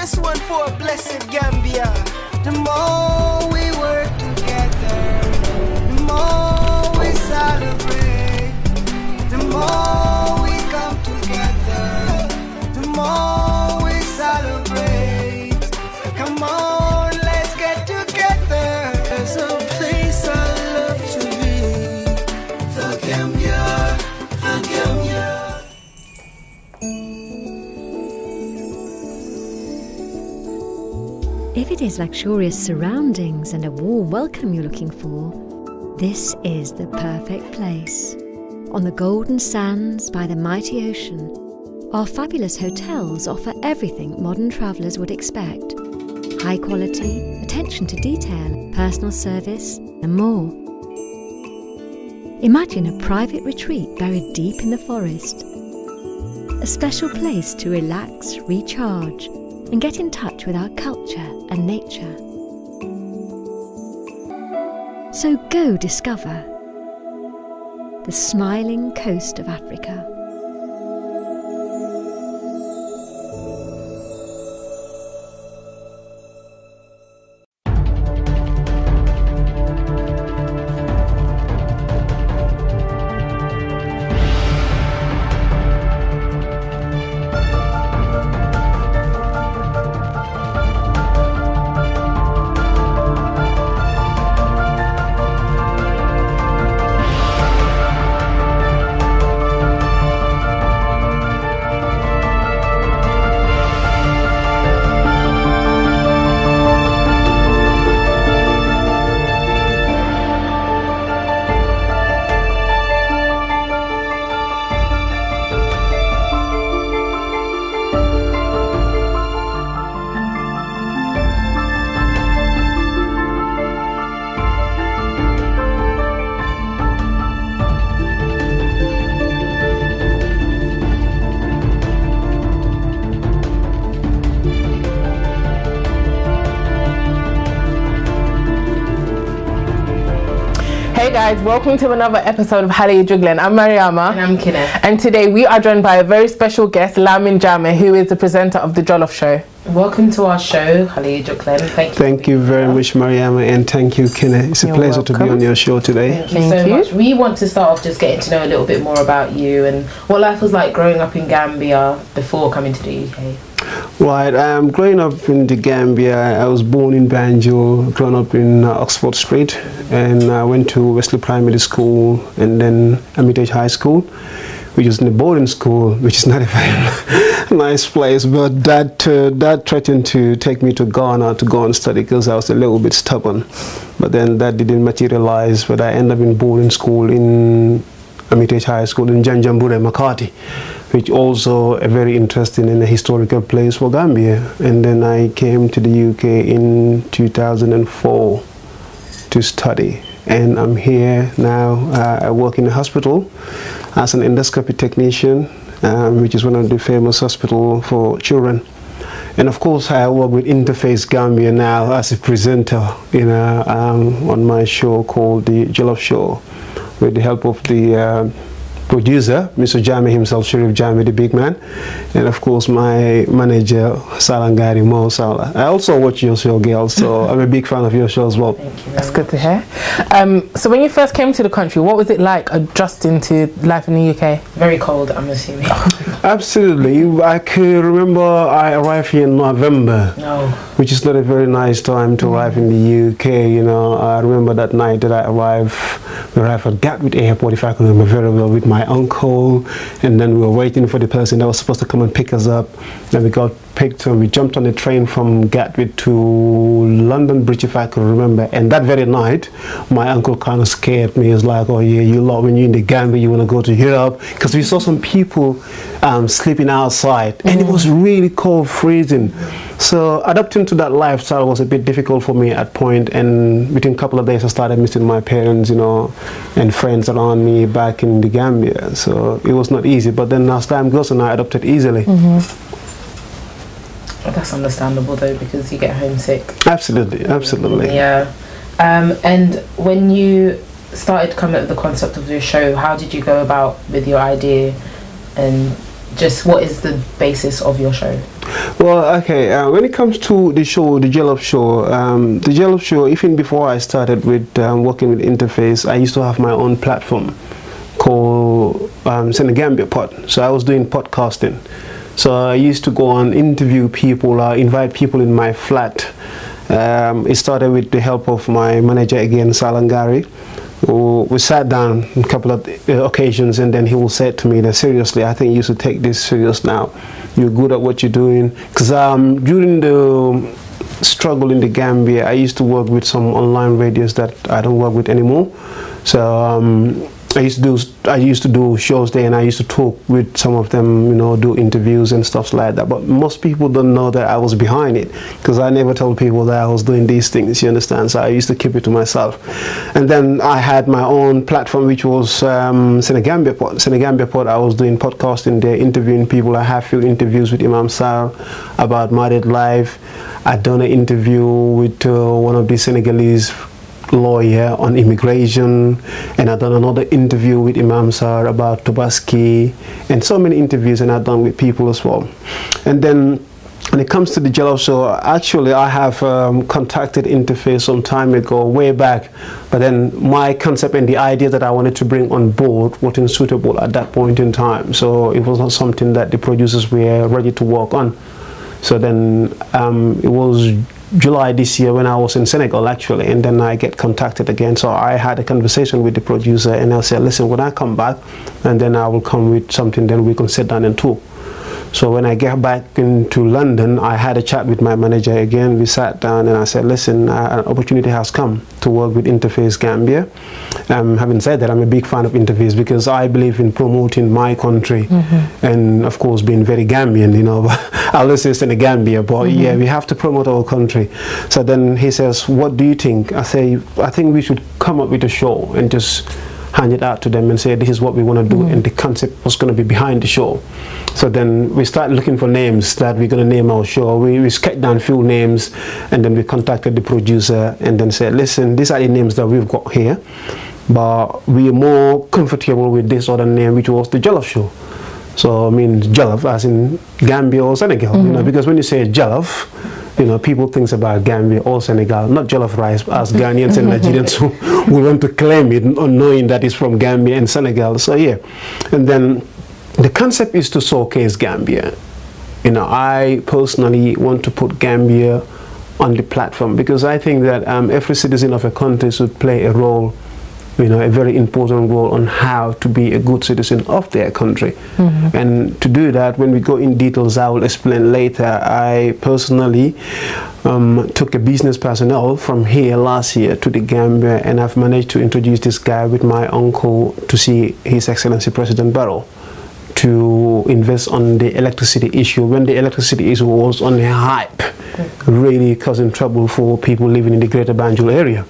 This one for blessed Gambia. The more we work together, the more we celebrate. The more we come together, the more we celebrate. Come on, let's get together. There's a place I love to be. The Gambia, the Gambia. If it is luxurious surroundings and a warm welcome you're looking for, this is the perfect place. On the golden sands by the mighty ocean, our fabulous hotels offer everything modern travellers would expect. High quality, attention to detail, personal service and more. Imagine a private retreat buried deep in the forest. A special place to relax, recharge and get in touch with our culture and nature. So go discover the smiling coast of Africa. Hey guys, welcome to another episode of Xale Yi, juk len. I'm Mariama. And I'm Kinneh. And today we are joined by a very special guest, Lamin Jammeh, who is the presenter of the Jollof Show. Welcome to our show, Xale Yi, juk len. Thank you very much, Mariama, and thank you, Kinneh. It's a pleasure to be on your show today. Thank you so much. We want to start off just getting to know a little bit more about you and what life was like growing up in Gambia before coming to the UK. Right, growing up in the Gambia, I was born in Banjul, grown up in Oxford Street, and I went to Wesley Primary School and then Hermitage High School, which is in a boarding school, which is not a very nice place, but Dad threatened to take me to Ghana to go and study because I was a little bit stubborn. But then that didn't materialize, but I ended up in boarding school in Hermitage High School in Janjambure, Makati, which also a very interesting and a historical place for Gambia. And then I came to the UK in 2004 to study. And I'm here now. I work in a hospital as an endoscopy technician, which is one of the famous hospitals for children. And of course, I work with InterFac Gambia now as a presenter, on my show called the Jollof Show, with the help of the producer, Mr Jammeh himself, Sheriff Jammeh, the big man, and of course my manager, Salangari Mo Sala. I also watch your show, girl, so I'm a big fan of your show as well. Thank you. That's good to hear. So when you first came to the country, what was it like adjusting to life in the UK? Very cold, I'm assuming. Absolutely. I can remember I arrived here in November, which is not a very nice time to arrive in the UK. I remember that night that I arrived at Gatwick Airport, if I can remember very well, with my uncle, and then we were waiting for the person that was supposed to come and pick us up. Then we got picked and we jumped on the train from Gatwick to London Bridge, if I can remember. And that very night, my uncle kind of scared me. He was like, oh yeah, you lot, when you're in the Gambia, you want to go to Europe? Because we saw some people sleeping outside, and it was really cold, freezing. So adapting to that lifestyle was a bit difficult for me at point, and within a couple of days I started missing my parents, and friends around me back in the Gambia. So it was not easy, but then as time goes on, I adapted easily. That's understandable though, because you get homesick. Absolutely, absolutely. Yeah. And when you started coming up with the concept of your show, how did you go about with your idea and just what is the basis of your show? Well, okay, when it comes to the show, the Jollof Show, even before I started with working with InterFac, I used to have my own platform called Gambia Pod. So I was doing podcasting. So I used to go and interview people, invite people in my flat. It started with the help of my manager again, Xale Yi. We sat down a couple of occasions, and then he will say to me that, seriously, I think you should take this serious now. You're good at what you're doing. Because during the struggle in the Gambia, I used to work with some online radios that I don't work with anymore. So I used to do shows there, and I used to talk with some of them, you know, do interviews and stuff like that. But most people don't know that I was behind it, because I never told people that I was doing these things, you understand? So I used to keep it to myself. And then I had my own platform, which was Gambia Pod. I was doing podcasting there, interviewing people. I have a few interviews with Imam Sar about married life. I'd done an interview with one of the Senegalese lawyer on immigration, and I've done another interview with Imam Sar about Tobaski, and so many interviews, and I've done with people as well. And then when it comes to the Jollof Show, actually I have contacted InterFac some time ago, way back, but then my concept and the idea that I wanted to bring on board wasn't suitable at that point in time, so it was not something that the producers were ready to work on. So then it was July this year when I was in Senegal, actually, and then I get contacted again. So I had a conversation with the producer, and I said, listen, when I come back, and then I will come with something, then we can sit down and talk. So when I get back into London, I had a chat with my manager again. We sat down, and I said, listen, an opportunity has come to work with InterFac Gambia. Having said that, I'm a big fan of InterFac because I believe in promoting my country, and of course being very Gambian, you know. I always say in Gambia, but yeah, we have to promote our country. So then he says, what do you think? I say, I think we should come up with a show and just hand it out to them and say, this is what we want to do, and the concept was going to be behind the show. So then we started looking for names that we're going to name our show. We sketched down a few names, and then we contacted the producer and then said, listen, these are the names that we've got here, but we are more comfortable with this other name, which was the Jollof Show. So I mean Jollof as in Gambia or Senegal, you know, because when you say Jollof, you know, people think about Gambia or Senegal, not jollof rice, as Ghanaians and Nigerians who want to claim it, knowing that it's from Gambia and Senegal. So yeah, and then the concept is to showcase Gambia. You know, I personally want to put Gambia on the platform because I think that every citizen of a country should play a role, you know, a very important role on how to be a good citizen of their country. And to do that, when we go in details, I will explain later. I personally took a business personnel from here last year to the Gambia, and I've managed to introduce this guy with my uncle to see His Excellency President Barrow to invest on the electricity issue when the electricity issue was on a hype, really causing trouble for people living in the greater Banjul area.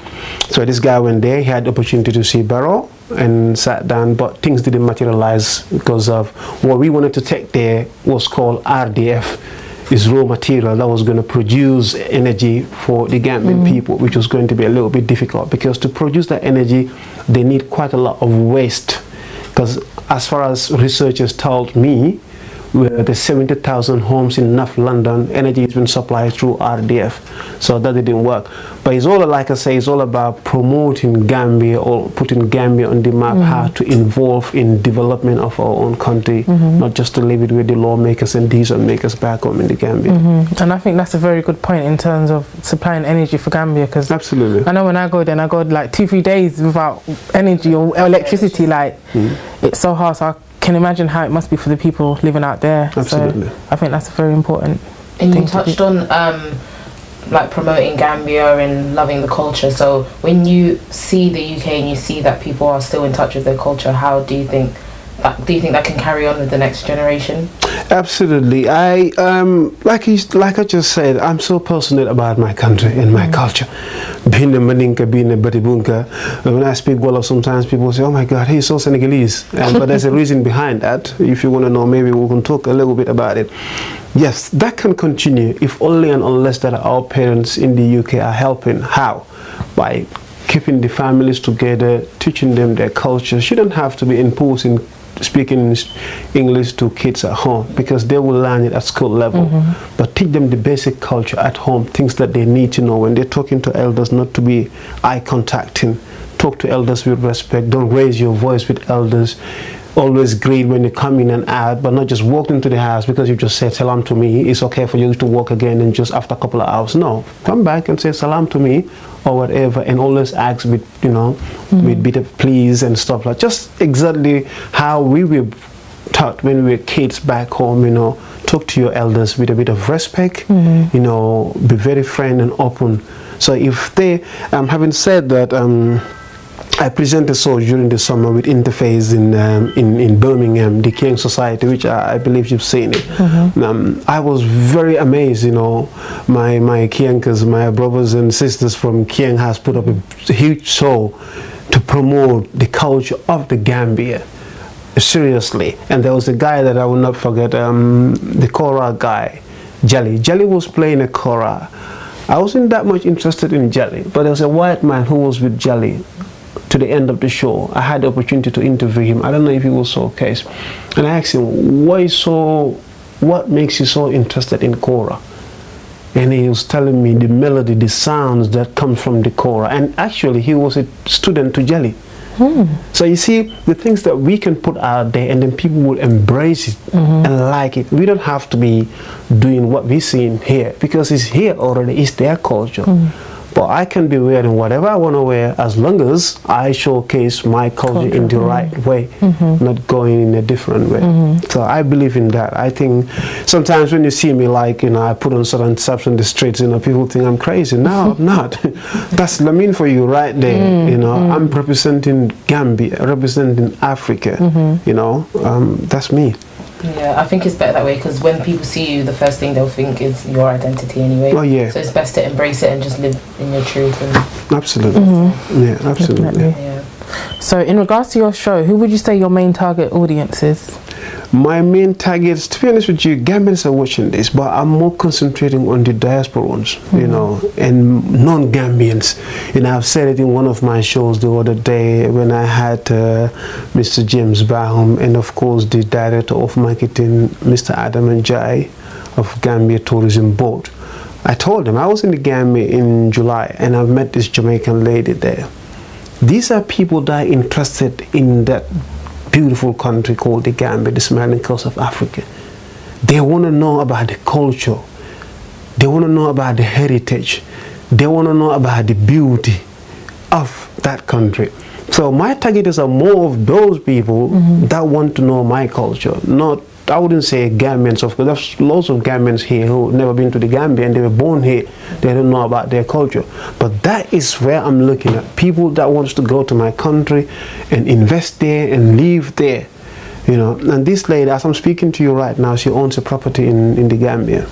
So this guy went there, he had the opportunity to see Barrow and sat down, but things didn't materialize because of what we wanted to take there was called RDF, is raw material that was going to produce energy for the Gambian people, which was going to be a little bit difficult because to produce that energy, they need quite a lot of waste. Because as far as researchers told me, the 70,000 homes in North London, energy has been supplied through RDF, so that didn't work. But it's all, like I say, it's all about promoting Gambia or putting Gambia on the map, how to involve in development of our own country, not just to leave it with the lawmakers and decision makers back home in the Gambia. And I think that's a very good point in terms of supplying energy for Gambia, because absolutely, I know when I go there, I go like 2-3 days without energy or electricity, like it's so hard. So I can imagine how it must be for the people living out there. Absolutely. So I think that's a very important and thing. You touched on like promoting Gambia and loving the culture. So when you see the UK and you see that people are still in touch with their culture, how do you think that can carry on with the next generation? Absolutely. I like I just said, I'm so passionate about my country and my culture. Being a Maninka, being a Batibunka. When I speak Wolof, sometimes people say, oh my God, he's so Senegalese. But there's a reason behind that. If you want to know, maybe we can talk a little bit about it. Yes, that can continue if only and unless that our parents in the UK are helping. How? By keeping the families together, teaching them their culture. Shouldn't have to be imposing speaking English to kids at home, because they will learn it at school level. But teach them the basic culture at home, things that they need to know when they're talking to elders, not to be eye contacting. Talk to elders with respect. Don't raise your voice with elders. Always greet when you come in and out, but not just walk into the house because you just said salam to me. It's okay for you to walk again and just after a couple of hours. No, come back and say salam to me or whatever, and always ask with, you know, with bit of please and stuff like just exactly how we were taught when we were kids back home. You know, talk to your elders with a bit of respect. You know, be very frank and open. So if they, having said that, I presented so during the summer with InterFac in Birmingham, the Kieng Society, which I believe you've seen it. I was very amazed, you know, my Kienkas, my brothers and sisters from Kieng has put up a huge show to promote the culture of the Gambia. Seriously. And there was a guy that I will not forget, the Kora guy, Xale Yi. Xale Yi was playing a Kora. I wasn't that much interested in Xale Yi, but there was a white man who was with Xale Yi to the end of the show. I had the opportunity to interview him. I don't know if he was so case. And I asked him, what makes you so interested in Kora? And he was telling me the melody, the sounds that come from the Kora. And actually, he was a student to Xale Yi. So you see, the things that we can put out there and then people will embrace it and like it. We don't have to be doing what we see in here, because it's here already, it's their culture. But I can be wearing whatever I want to wear as long as I showcase my culture in the right way, not going in a different way. So I believe in that. I think sometimes when you see me, like, you know, I put on certain steps on the streets, you know, people think I'm crazy. No, I'm not. That's Lamin for you right there. You know, I'm representing Gambia, representing Africa. You know, that's me. Yeah, I think it's better that way, because when people see you, the first thing they'll think is your identity anyway. Oh yeah. So it's best to embrace it and just live in your truth. And absolutely. Yeah, absolutely. Yeah. So in regards to your show, who would you say your main target audience is? My main targets, to be honest with you, Gambians are watching this, but I'm more concentrating on the diasporans, you know, and non-Gambians. You know, I've said it in one of my shows the other day when I had Mr. James Bahum and of course the director of marketing, Mr. Lamin Jammeh of Gambia Tourism Board. I told them I was in the Gambia in July and I've met this Jamaican lady there. These are people that are interested in that beautiful country called the Gambia, the smiling coast of Africa. They want to know about the culture. They want to know about the heritage. They want to know about the beauty of that country. So my targets are more of those people that want to know my culture, not, I wouldn't say Gambians, of course. There's lots of Gambians here who have never been to the Gambia and they were born here. They don't know about their culture. But that is where I'm looking at. People that wants to go to my country and invest there and live there. You know, and this lady, as I'm speaking to you right now, she owns a property in the Gambia.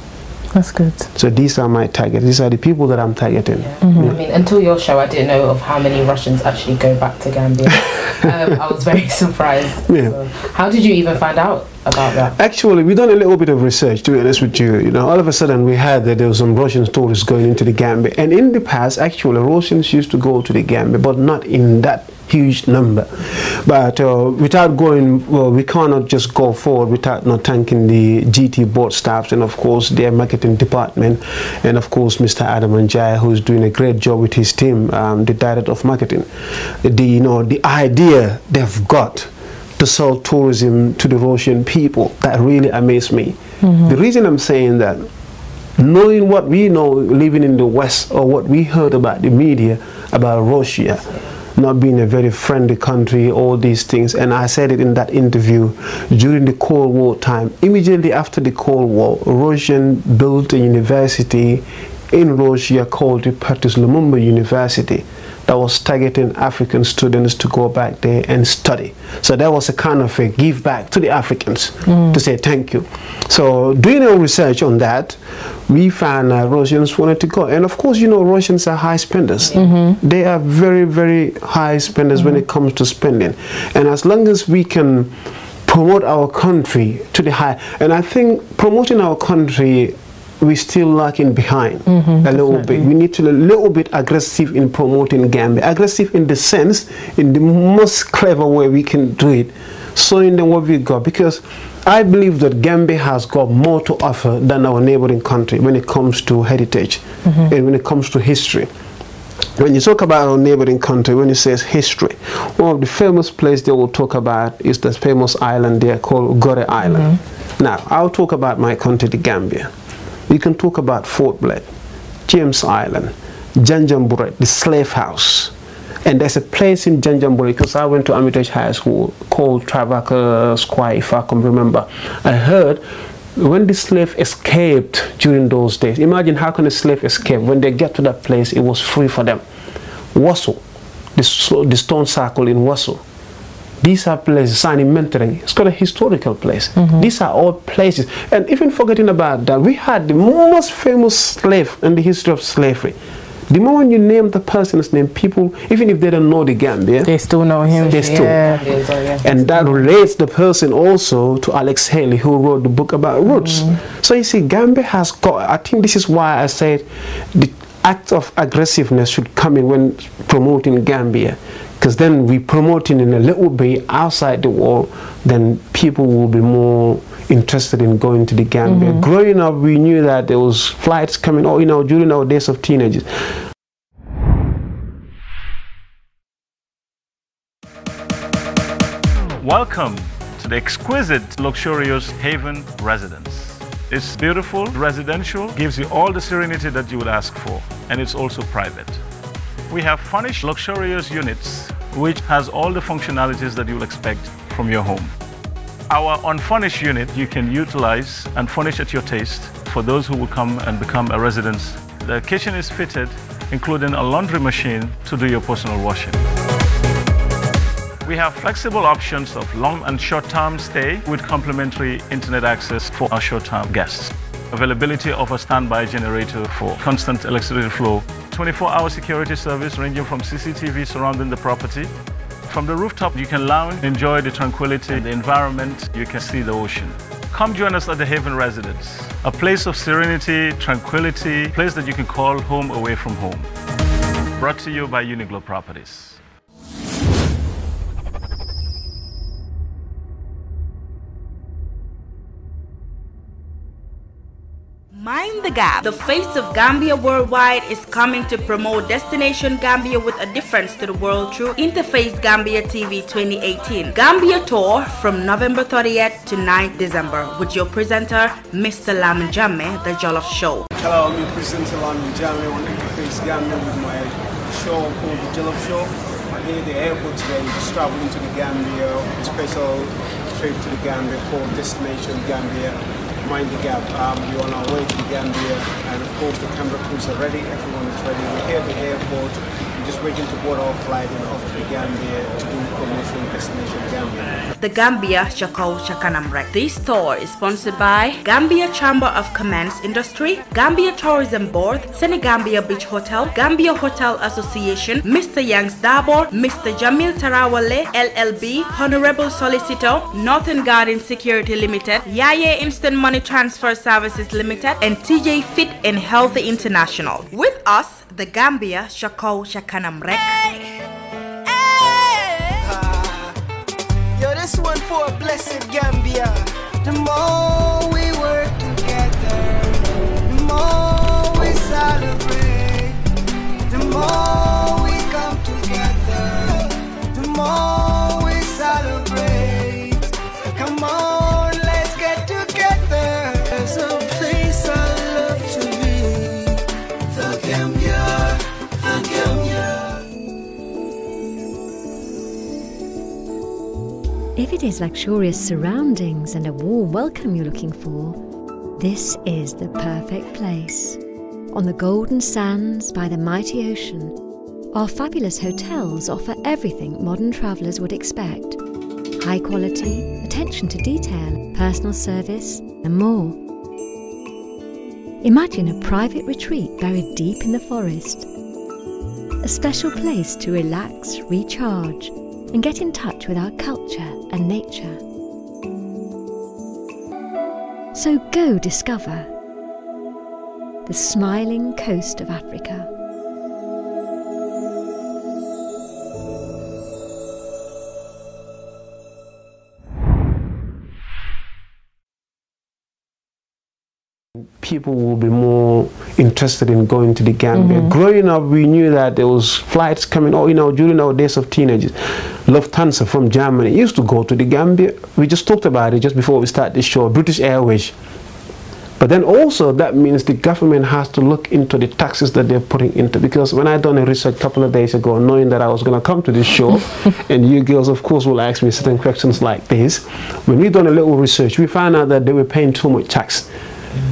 That's good. So these are my targets. These are the people that I'm targeting. I mean, until your show, I didn't know of how many Russians actually go back to Gambia. I was very surprised. So how did you even find out about that? Actually, we've done a little bit of research, to be honest with you. You know, all of a sudden we heard that there were some Russian tourists going into the Gambia. And in the past, actually, Russians used to go to the Gambia, but not in that huge number. But without going, well, we cannot just go forward without not thanking the GT board staffs and of course their marketing department, and of course Mr. Lamin Jammeh, who's doing a great job with his team, the director of marketing. The idea they've got to sell tourism to the Russian people, that really amazed me. The reason I'm saying that, knowing what we know living in the West, or what we heard about the media about Russia not being a very friendly country, all these things, and I said it in that interview, during the Cold War time, immediately after the Cold War, Russia built a university in Russia called the Patrice Lumumba University that was targeting African students to go back there and study. So that was a kind of a give back to the Africans to say thank you. So doing our research on that, we found Russians wanted to go. And of course, you know, Russians are high spenders. They are very, very high spenders when it comes to spending. And as long as we can promote our country to the high, and I think promoting our country, we're still lacking behind a little bit. We need to be a little bit aggressive in promoting Gambia. Aggressive in the sense, in the most clever way we can do it, showing them what we got, because I believe that Gambia has got more to offer than our neighboring country when it comes to heritage and when it comes to history. When you talk about our neighboring country, when it says history, one of the famous places they will talk about is the famous island there called Gore Island. Now, I'll talk about my country, the Gambia. We can talk about Fort Blair, James Island, Janjanbureh, the slave house. And there's a place in Janjanbureh, because I went to Armitage High School, called Travaka Square, if I can remember. I heard when the slave escaped during those days, imagine how can a slave escape? When they get to that place, it was free for them. Wasso, the stone circle in Wasso. These are places, Sani Mentoring, it's got a historical place. These are all places. And even forgetting about that, we had the most famous slave in the history of slavery. The moment you name the person's name, people, even if they don't know the Gambia, they still know him. They still. And that relates the person also to Xale Yi, who wrote the book about roots. So you see, Gambia has got, I think this is why I said the act of aggressiveness should come in when promoting Gambia. Because then we promoting in a little bit outside the wall, then people will be more interested in going to the Gambia. Growing up, we knew that there was flights coming, or during our days of teenagers. Welcome to the exquisite, luxurious Haven residence. It's beautiful, residential, gives you all the serenity that you would ask for, and it's also private. We have furnished luxurious units which has all the functionalities that you'll expect from your home. Our unfurnished unit you can utilize and furnish at your taste for those who will come and become a resident. The kitchen is fitted, including a laundry machine to do your personal washing. We have flexible options of long and short-term stay with complimentary internet access for our short-term guests. Availability of a standby generator for constant electricity flow. 24-hour security service ranging from CCTV surrounding the property. From the rooftop, you can lounge, enjoy the tranquility, the environment, you can see the ocean. Come join us at the Haven Residence, a place of serenity, tranquility, a place that you can call home away from home. Brought to you by Uniglo Properties. Mind the Gap. The face of Gambia worldwide is coming to promote Destination Gambia with a difference to the world through InterFac Gambia TV 2018. Gambia Tour from November 30th to 9th December with your presenter, Mr Lamin Jammeh, the Jollof Show. Hello, I'm your presenter Lamin Jammeh on InterFac Gambia with my show called the Jollof Show. I'm here at the airport today, just traveling to the Gambia, a special trip to the Gambia called Destination Gambia. Mind the Gap. We're on our way to the Gambia, and of course the camera crews are ready, everyone is ready. We're here at the airport, we're just waiting to board our flight and off to the Gambia to do promotion Destination Gambia. The Gambia Kanam Rek. This tour is sponsored by Gambia Chamber of Commerce Industry, Gambia Tourism Board, Senegambia Beach Hotel, Gambia Hotel Association, Mr Young's Dabor, Mr Jamil Tarawale, LLB, Honorable Solicitor, Northern Garden Security Limited, Yaye Instant Money Transfer Services Limited, and TJ Fit and Healthy International. With us, the Gambia Kanam Rek. Yo, this one for a blessed Gambia. The more we work together, the more we celebrate. The more we come together, the more we celebrate. Come on, let's get together. There's a place I love to be. The Gambia, the Gambia. If it is luxurious surroundings and a warm welcome you're looking for, this is the perfect place. On the golden sands by the mighty ocean, our fabulous hotels offer everything modern travellers would expect. High quality, attention to detail, personal service, and more. Imagine a private retreat buried deep in the forest. A special place to relax, recharge, and get in touch with our culture and nature. So go discover the smiling coast of Africa. people will be more interested in going to the Gambia. Growing up, we knew that there was flights coming, or during our days of teenagers, Lufthansa from Germany used to go to the Gambia. We just talked about it just before we started the show, British Airways. But then also that means the government has to look into the taxes that they're putting into, because when I done a research a couple of days ago, knowing that I was going to come to this show, and you girls of course will ask me certain questions like this, when we done a little research, we found out that they were paying too much tax.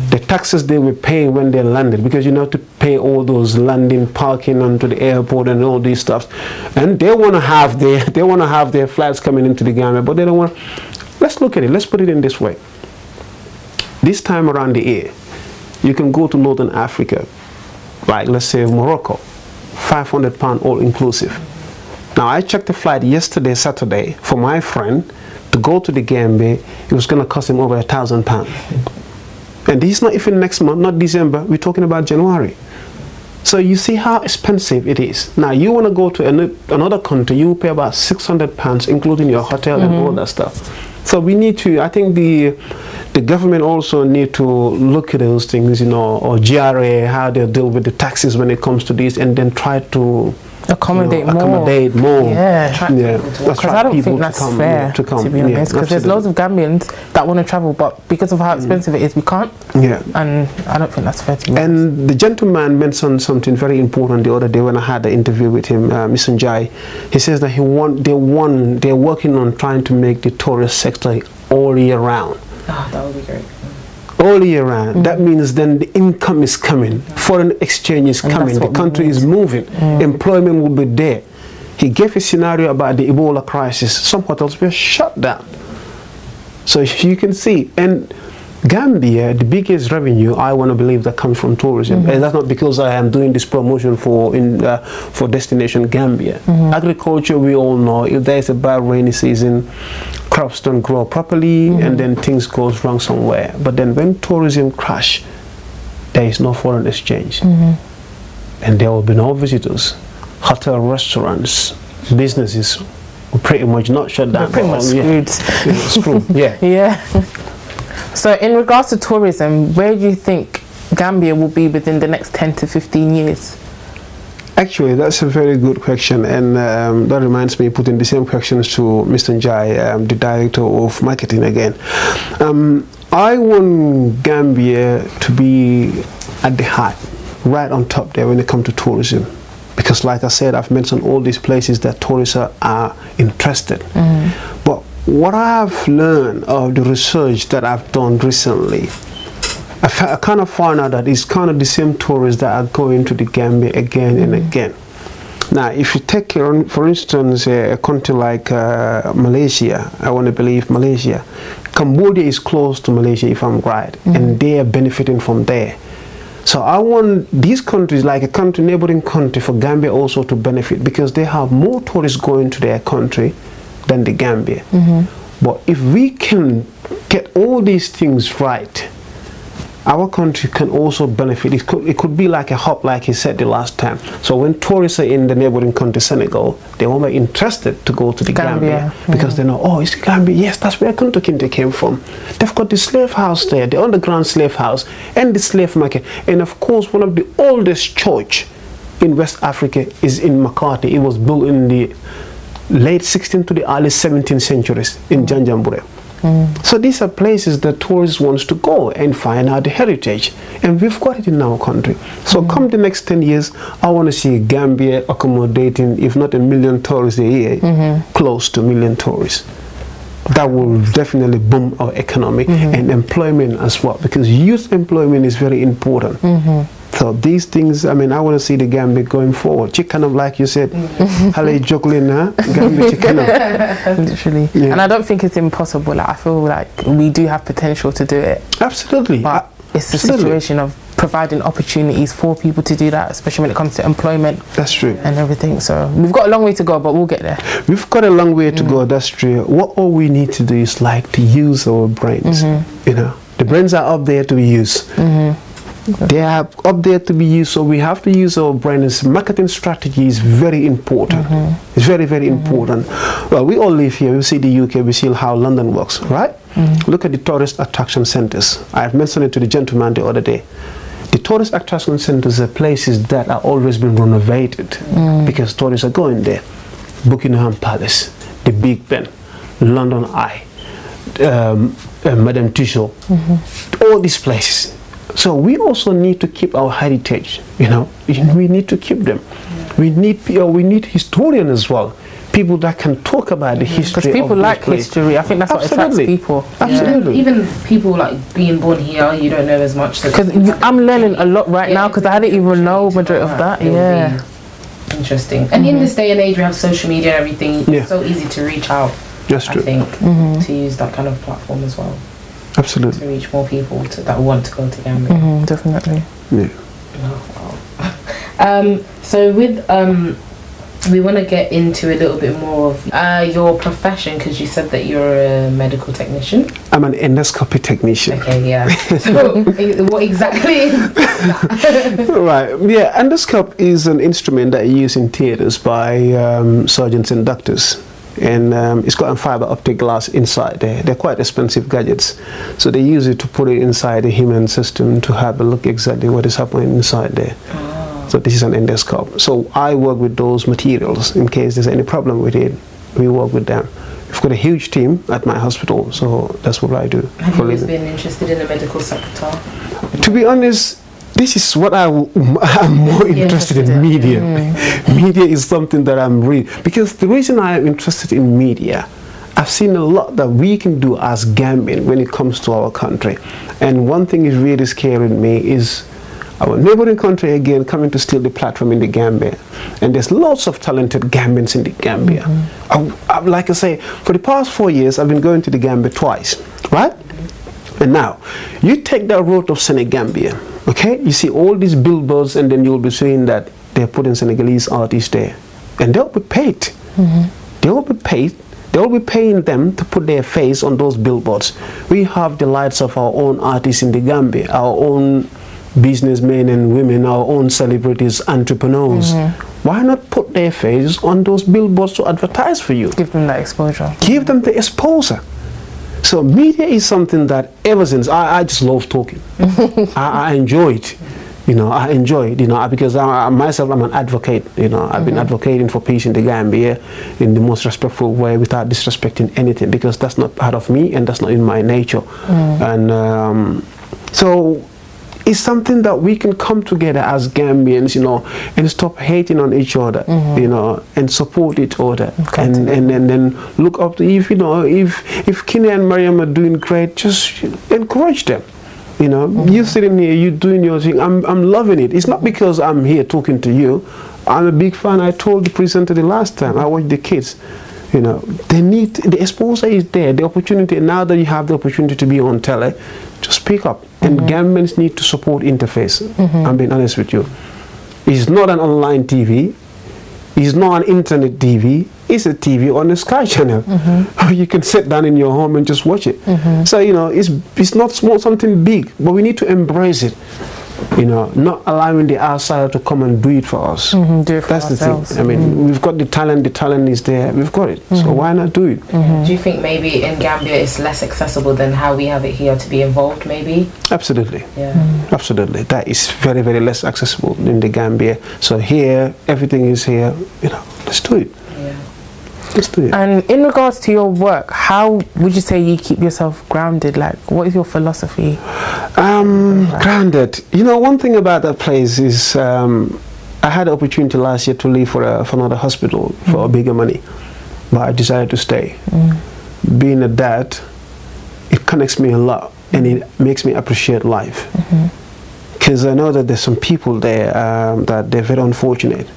The taxes they were paying when they landed, because you have to pay all those landing, parking onto the airport and all these stuff, and they want to have their flights coming into the Gambia, but they don't want. Let's look at it. Let's put it in this way. This time around the year, you can go to Northern Africa, like let's say Morocco, £500 all inclusive. Now I checked the flight yesterday, Saturday, for my friend to go to the Gambia. It was going to cost him over £1,000. And this is not even next month, not December, we're talking about January. So you see how expensive it is. Now you want to go to another country, you pay about £600, including your hotel and all that stuff. So we need to, I think the government also need to look at those things, or GRA, how they deal with the taxes when it comes to this, and then try to accommodate more. Yeah, because I don't think that's fair, to be honest, because there's loads of Gambians that want to travel, but because of how expensive it is, we can't. Yeah. And I don't think that's fair to me. And the gentleman mentioned something very important the other day when I had the interview with him, Mr Jammeh. He says that they're working on trying to make the tourist sector all year round. Oh, that would be great. All year round. That means then the income is coming, foreign exchange is coming, the country is moving, employment will be there. He gave a scenario about the Ebola crisis. Some hotels were shut down. So you can see, and Gambia, the biggest revenue, I want to believe, that comes from tourism. And that's not because I am doing this promotion for Destination Gambia. Agriculture, we all know, if there is a bad rainy season, crops don't grow properly, and then things goes wrong somewhere. But then when tourism crash, there is no foreign exchange, and there will be no visitors. Hotel, restaurants, businesses will pretty much not shut down. Pretty much screwed. Yeah. So in regards to tourism, where do you think Gambia will be within the next 10 to 15 years? Actually, that's a very good question, and that reminds me putting the same questions to Mr. Jammeh, the Director of Marketing again. I want Gambia to be at the heart, right on top there when it comes to tourism. Because like I said, I've mentioned all these places that tourists are interested. But what I've learned of the research that I've done recently, I kind of found out that it's kind of the same tourists that are going to the Gambia again and again. Now, if you take, for instance, a country like Malaysia, I want to believe Malaysia. Cambodia is close to Malaysia, if I'm right, and they are benefiting from there. So I want these countries, like a country, neighboring country, for Gambia also to benefit, because they have more tourists going to their country than the Gambia. But if we can get all these things right, our country can also benefit. It could be like a hub, like he said the last time. So when tourists are in the neighboring country, Senegal, they won't be interested to go to the Gambia because they know, oh, it's the Gambia. Yes, that's where Kunta Kinte came from. They've got the slave house there, the underground slave house, and the slave market. And of course, one of the oldest church in West Africa is in Makati. It was built in the late 16th to the early 17th centuries in Janjanbureh. So these are places that tourists want to go and find out the heritage, and we've got it in our country. So come the next 10 years, I want to see Gambia accommodating, if not 1 million tourists a year, close to 1 million tourists. That will definitely boom our economy and employment as well, because youth employment is very important. So these things, I mean, I want to see the Gambia going forward. Kanam, like you said, Xale Yi, juk len, Gambia Kanam. Literally. Yeah. And I don't think it's impossible. Like, I feel like we do have potential to do it. Absolutely. But it's a situation of providing opportunities for people to do that, especially when it comes to employment. That's true. And everything. So we've got a long way to go, but we'll get there. We've got a long way to go, that's true. What all we need to do is like to use our brains. You know, the brains are up there to be used. They are up there to be used, so we have to use our brain. Marketing strategy is very important. It's very, very important. Well, we all live here. We see the UK, we see how London works, right? Look at the tourist attraction centers. I've mentioned it to the gentleman the other day. The tourist attraction centers are places that are always been renovated because tourists are going there. Buckingham Palace, the Big Ben, London Eye, Madame Tussauds, all these places. So we also need to keep our heritage, you know, we need to keep them. We need historians as well, people that can talk about the history. Because people like history, I think that's what attracts people. Absolutely. Yeah. Even people like being born here, you don't know as much. Because I'm learning a lot right now, because I didn't even know majority of that. Yeah. Interesting. And in this day and age, we have social media and everything. It's so easy to reach out. That's true. I think to use that kind of platform as well. Absolutely. To reach more people that want to go to Gambia. Definitely. Yeah. Oh, wow. So with we want to get into a little bit more of your profession, because you said that you're a medical technician. I'm an endoscopy technician. Okay, yeah. So what exactly is that? Right, yeah, endoscope is an instrument that is used in theaters by surgeons and doctors. And it's got a fiber optic glass inside there. They're quite expensive gadgets. So they use it to put it inside the human system to have a look exactly what is happening inside there. So this is an endoscope. So I work with those materials in case there's any problem with it. We work with them. We've got a huge team at my hospital, so that's what I do. Have you always been interested in the medical sector? To be honest, this is what I'm more interested in, media. Media is something that I'm really, because the reason I am interested in media, I've seen a lot that we can do as Gambian when it comes to our country. And one thing is really scaring me is our neighboring country again coming to steal the platform in the Gambia. And there's lots of talented Gambians in the Gambia. Like I say, for the past 4 years, I've been going to the Gambia twice, right? And now, you take that road of Senegambia, okay? You see all these billboards, and then you'll be seeing that they're putting Senegalese artists there. And they'll be paid. They'll be paid. They'll be paying them to put their face on those billboards. We have the lights of our own artists in the Gambia, our own businessmen and women, our own celebrities, entrepreneurs. Why not put their faces on those billboards to advertise for you? Give them that exposure. Give them the exposure. So media is something that ever since, I just love talking. I enjoy it. You know, I enjoy it, you know, because myself, I'm an advocate. You know, I've been advocating for peace in the Gambia in the most respectful way without disrespecting anything, because that's not part of me and that's not in my nature. And so it's something that we can come together as Gambians, you know, and stop hating on each other, you know, and support each other, and then look up to, if you know, if Kinneh and Mariama are doing great, just encourage them. You know, you're sitting here, you're doing your thing. I'm loving it. It's not because I'm here talking to you. I'm a big fan. I told the presenter the last time. I watched the kids. You know, they need, the exposure is there, the opportunity. Now that you have the opportunity to be on tele, just speak up. And Gambians need to support Interface. I'm being honest with you. It's not an online TV. It's not an internet TV. It's a TV on the Sky Channel. You can sit down in your home and just watch it. So, you know, it's not small, something big, but we need to embrace it. You know, not allowing the outsider to come and do it for us. Do it for That's ourselves. the thing. I mean, we've got the talent is there, we've got it. So why not do it? Do you think maybe in Gambia it's less accessible than how we have it here to be involved, maybe? Absolutely. Yeah. Absolutely. That is very, very less accessible in the Gambia. So here, everything is here, you know, let's do it. Let's do it. And in regards to your work, how would you say you keep yourself grounded? Like, what is your philosophy? Grounded. You know, one thing about that place is I had the opportunity last year to leave for another hospital for bigger money, but I decided to stay. Being a dad, it connects me a lot, and it makes me appreciate life. Because I know that there's some people there that they're very unfortunate.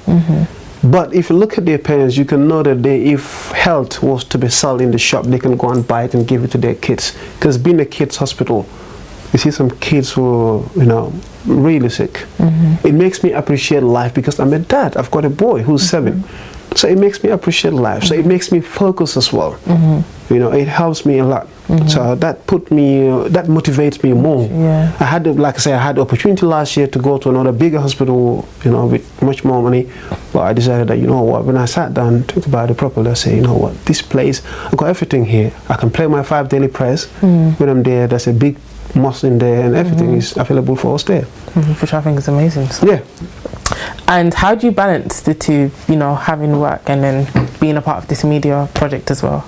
But if you look at their parents, you can know that if health was to be sold in the shop, they can go and buy it and give it to their kids. Because being a kids hospital, you see some kids who are, you know, really sick. It makes me appreciate life because I'm a dad. I've got a boy who's 7. So it makes me appreciate life. So it makes me focus as well. You know, it helps me a lot. So that motivates me more. Yeah. I had, like I say, I had the opportunity last year to go to another bigger hospital, you know, with much more money. But I decided that, you know what, when I sat down and thought about it properly, I say, you know what, this place, I've got everything here. I can play my 5 daily prayers when I'm there. There's a big mosque in there, and everything is available for us there. Which I think is amazing. So. Yeah. And how do you balance the two, you know, having work and then being a part of this media project as well?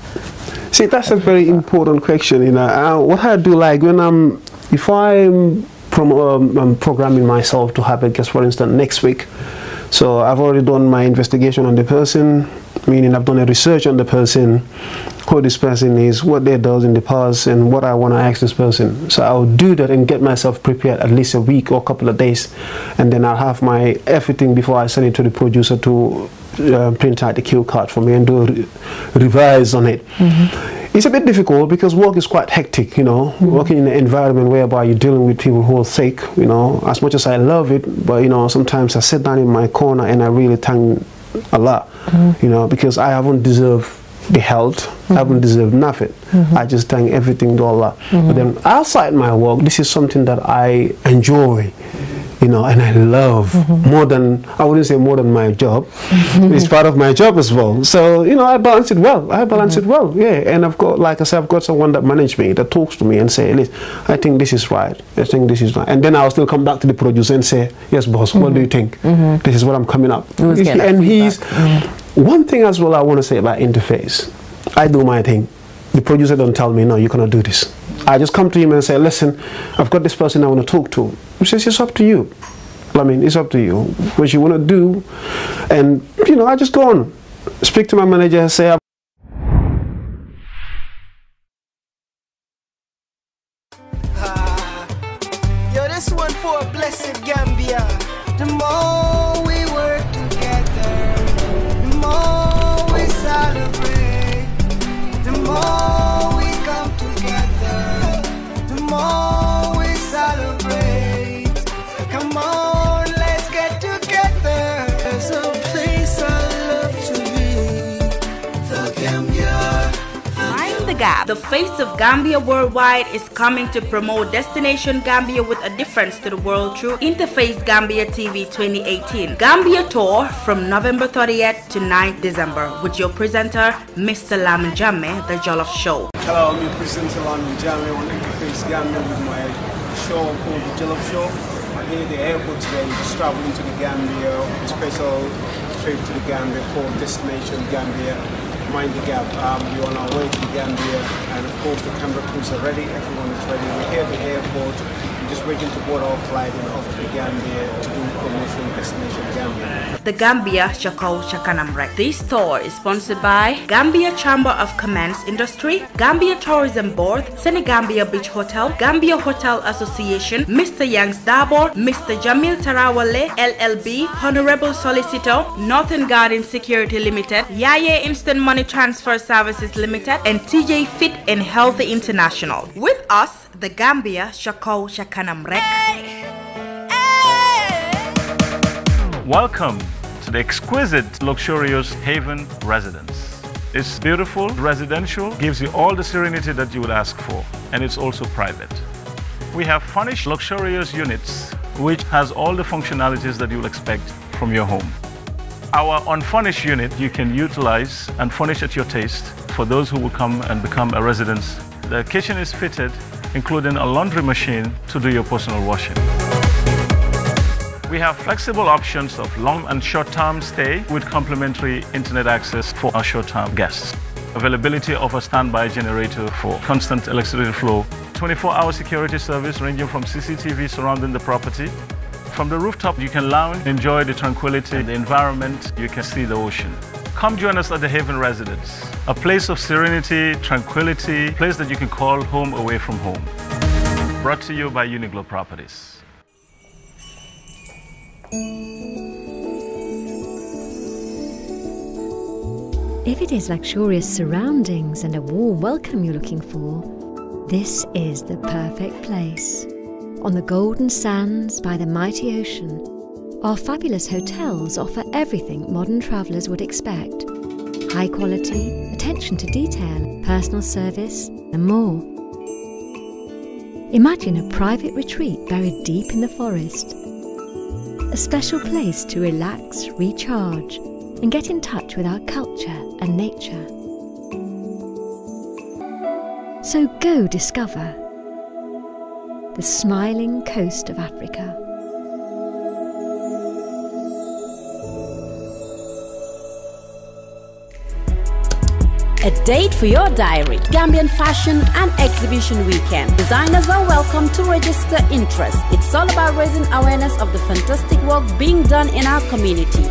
See, that's a very important question. You know, what I do, like when if I'm programming myself to have a guest, for instance, next week. So I've already done my investigation on the person, meaning I've done a research on the person, who this person is, what they does in the past, and what I want to ask this person. So I'll do that and get myself prepared at least a week or a couple of days, and then I'll have my everything before I send it to the producer to print out the cue card for me and do a revise on it. It's a bit difficult because work is quite hectic, you know, working in an environment whereby you're dealing with people who are sick, you know, as much as I love it, but, you know, sometimes I sit down in my corner and I really thank Allah, you know, because I haven't deserved the health, I haven't deserved nothing. I just thank everything to Allah. But then outside my work, this is something that I enjoy, you know, and I love more than, I wouldn't say more than my job. It's part of my job as well. So, you know, I balance it well. I balance it well, yeah. And I've got, like I said, I've got someone that manages me, that talks to me and say, listen, I think this is right. I think this is right. And then I'll still come back to the producer and say, yes, boss, what do you think? This is what I'm coming up. And he's, one thing as well I want to say about interface, I do my thing. The producer don't tell me, no, you cannot do this. I just come to him and say, listen, I've got this person I want to talk to. He says, it's up to you. I mean, it's up to you. What you want to do. And, you know, I just go on. Speak to my manager and say, yo, this one for a blessed Gambia. The more we work together, the more we celebrate, the more we come together, the more we celebrate. Come on, let's get together. There's a place I love to be, the Gambia. Mind the Gap. The face of Gambia worldwide is coming to promote Destination Gambia with a difference to the world through InterFac Gambia TV 2018 Gambia Tour from November 30th to 9th December with your presenter, Mr Lamin Jammeh, the Jollof Show. hello, I'm your presenter Lamin Jammeh on InterFac Gambia with my show called the Jollof Show. I'm here at the airport today, just traveling to the Gambia, a special trip to the Gambia called Destination Gambia. Mind the Gap. We're on our way to the Gambia, and of course the camera crews are ready, everyone is ready. We're here at the airport, we're just waiting to board our flight and off to the Gambia to do promotion Destination Gambia. The Gambia Kanam Rek. This tour is sponsored by Gambia Chamber of Commerce Industry, Gambia Tourism Board, Senegambia Beach Hotel, Gambia Hotel Association, Mr Yangs Dabor, Mr Jamil Tarawale, LLB, Honorable Solicitor, Northern Garden Security Limited, Yaye Instant Money Transfer Services Limited, and TJ Fit and Healthy International. With us, the Gambia Kanam Rek. Welcome to the exquisite, luxurious Haven residence. It's beautiful, residential, gives you all the serenity that you would ask for, and it's also private. We have furnished luxurious units, which has all the functionalities that you'll expect from your home. Our unfurnished unit you can utilize and furnish at your taste for those who will come and become a resident. The kitchen is fitted, including a laundry machine to do your personal washing. We have flexible options of long and short-term stay with complimentary internet access for our short-term guests. Availability of a standby generator for constant electricity flow. 24-hour security service ranging from CCTV surrounding the property. From the rooftop, you can lounge, enjoy the tranquility, the environment, you can see the ocean. Come join us at the Haven Residence, a place of serenity, tranquility, a place that you can call home away from home. Brought to you by Uniglo Properties. If it is luxurious surroundings and a warm welcome you're looking for, this is the perfect place. On the golden sands by the mighty ocean, our fabulous hotels offer everything modern travellers would expect. High quality, attention to detail, personal service and more. Imagine a private retreat buried deep in the forest. A special place to relax, recharge, and get in touch with our culture and nature. So go discover the smiling coast of Africa. A date for your diary. Gambian Fashion and Exhibition Weekend. Designers are welcome to register interest. It's all about raising awareness of the fantastic work being done in our community.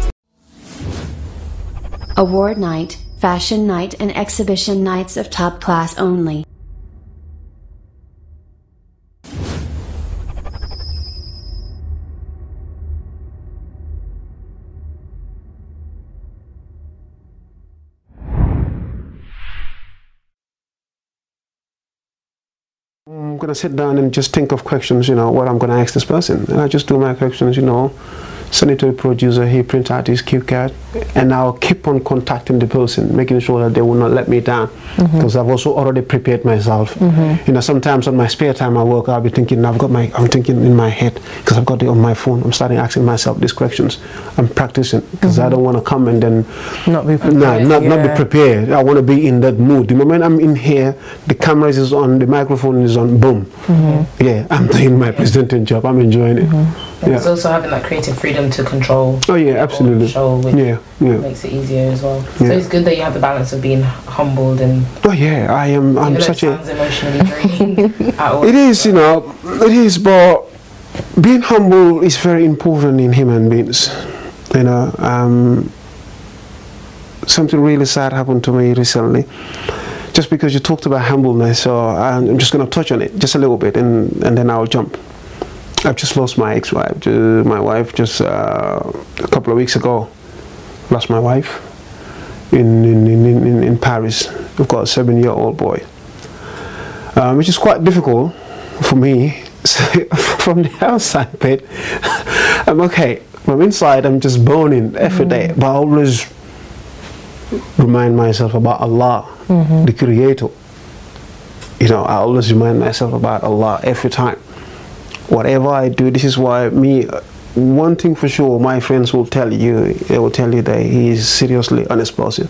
Award night, fashion night and exhibition nights of top class only. I'm going to sit down and just think of questions, you know, what I'm going to ask this person. And I just do my questions, you know, sanitary producer, he prints out his cue card, and I'll keep on contacting the person, making sure that they will not let me down, because I've also already prepared myself. You know, sometimes on my spare time at work, I'll be thinking, I'm thinking in my head, because I've got it on my phone. I'm starting asking myself these questions. I'm practicing, because I don't want to come and then not be prepared. not be prepared. I want to be in that mood. The moment I'm in here, the camera is on, the microphone is on, boom. Yeah, I'm doing my presenting job. I'm enjoying it. Yeah. It's also having that creative freedom to control. Oh yeah, absolutely. Show, which makes it easier as well. So it's good that you have the balance of being humbled and. Oh yeah, I'm such a. Emotionally draining. It is, you know, it is, but being humble is very important in human beings. You know, something really sad happened to me recently. Just because you talked about humbleness, so I'm just going to touch on it just a little bit, and then I'll jump. I've just lost my ex-wife. My wife just a couple of weeks ago. Lost my wife in Paris. I've got a 7-year-old boy, which is quite difficult for me. From the outside bit, I'm okay. From inside, I'm just burning every day. But I always remind myself about Allah, the Creator. You know, I always remind myself about Allah every time. Whatever I do, this is why one thing for sure, my friends will tell you, they will tell you that he is seriously honest person.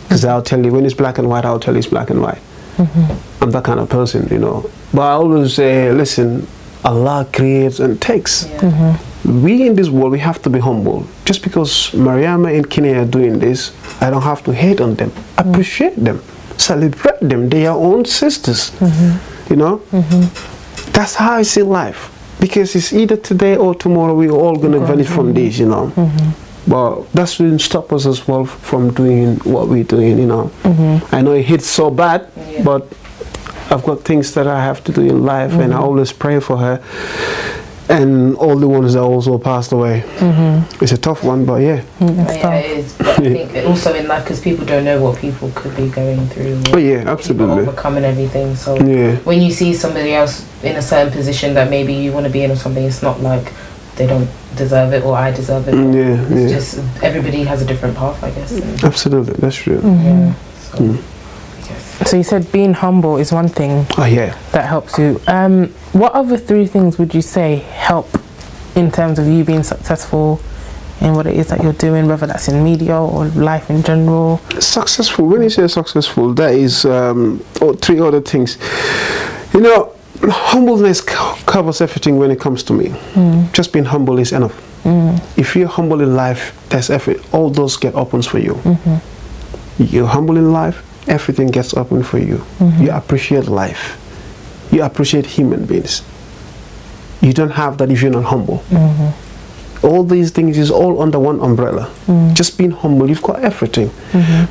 Because I'll tell you, when it's black and white, I'll tell you it's black and white. I'm that kind of person, you know. But I always say, listen, Allah creates and takes. We in this world, we have to be humble. Just because Mariama and Kinneh are doing this, I don't have to hate on them. Appreciate them. Celebrate them. They are own sisters. You know? That's how I see life. Because it's either today or tomorrow we're all going to vanish from this, you know. But that shouldn't stop us as well from doing what we're doing, you know. I know it hits so bad, but I've got things that I have to do in life, and I always pray for her. And all the ones that also passed away. It's a tough one, but yeah. Yeah, it is. But I think also in life, because people don't know what people could be going through. Oh yeah, absolutely. Overcoming everything. So when you see somebody else in a certain position that maybe you want to be in or something, it's not like they don't deserve it or I deserve it. It's just everybody has a different path, I guess. Absolutely, that's true. So you said being humble is one thing that helps you. What other 3 things would you say help in terms of you being successful in what it is that you're doing, whether that's in media or life in general? Successful, when you say successful, that is 3 other things. You know, humbleness covers everything when it comes to me. Just being humble is enough. If you're humble in life, that's everything. All doors get opens for you. You're humble in life, everything gets open for you. You appreciate life. You appreciate human beings. You don't have that if you're not humble. All these things is all under one umbrella. Just being humble, you've got everything.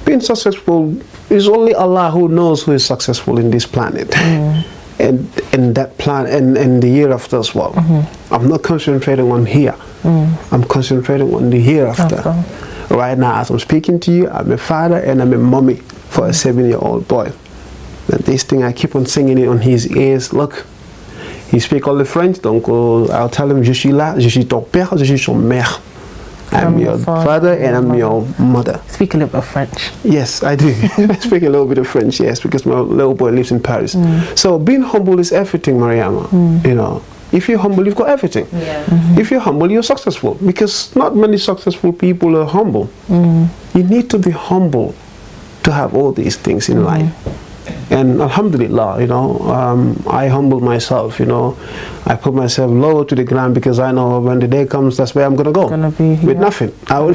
Being successful is only Allah who knows who is successful in this planet. And that plan and the hereafter as well. I'm not concentrating on here. I'm concentrating on the hereafter. Right now, as I'm speaking to you, I'm a father and I'm a mommy for a 7-year-old boy. And this thing, I keep on singing it on his ears. Look, he speaks all the French, donc I'll tell him, je suis là, je suis ton père, je suis son mère. I'm your father and I'm your mother. Speak a little bit of French. Yes, I do. I speak a little bit of French, yes, because my little boy lives in Paris. So being humble is everything, Mariama. You know, if you're humble, you've got everything. If you're humble, you're successful, because not many successful people are humble. You need to be humble to have all these things in life. And alhamdulillah, you know, I humble myself, you know. I put myself low to the ground because I know when the day comes, that's where I'm going to go. With nothing. I will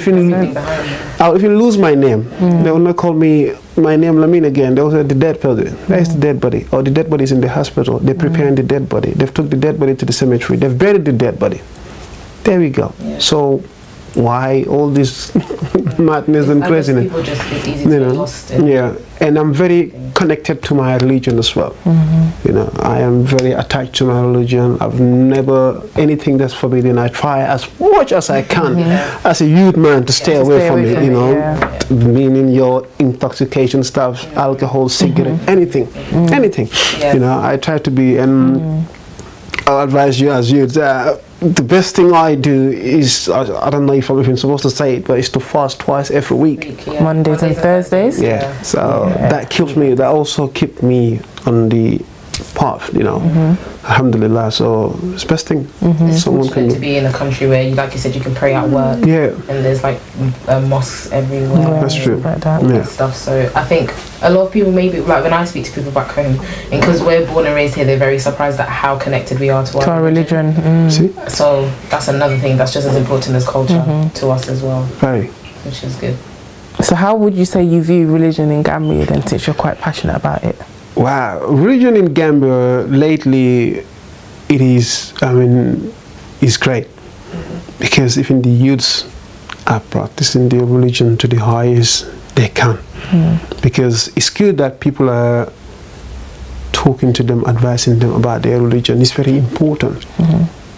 even lose my name. They will not call me my name Lamin again. They will say the dead body. Where's the dead body? Or the dead body is in the hospital. They're preparing the dead body. They've took the dead body to the cemetery. They've buried the dead body. There we go. So why all this madness and craziness? People just, it's easy to get lost in. Yeah, and I'm very connected to my religion as well. You know, I am very attached to my religion. I've never, anything that's forbidden, I try as much as I can as a youth man to stay away from it, you know. Meaning your intoxication stuff, alcohol, cigarette, anything, you know, I try to be, and I'll advise you as youth, the best thing I do is, I don't know if I'm even supposed to say it, but it's to fast twice every week. Mondays and Thursdays? Yeah, so that keeps me, that also keeps me on the path, you know. Alhamdulillah, so it's the best thing someone can do. To be in a country where, like you said, you can pray at work. And there's like mosques everywhere. That's true. Like that, and stuff. So I think a lot of people, maybe like when I speak to people back home, and because we're born and raised here, they're very surprised at how connected we are to our religion. So that's another thing that's just as important as culture to us as well. Which is good. So how would you say you view religion in Gambia then, since you're quite passionate about it? Wow, religion in Gambia lately, it is, I mean, is great, because even the youths are practicing their religion to the highest they can, because it's good that people are talking to them, advising them about their religion. It's very important.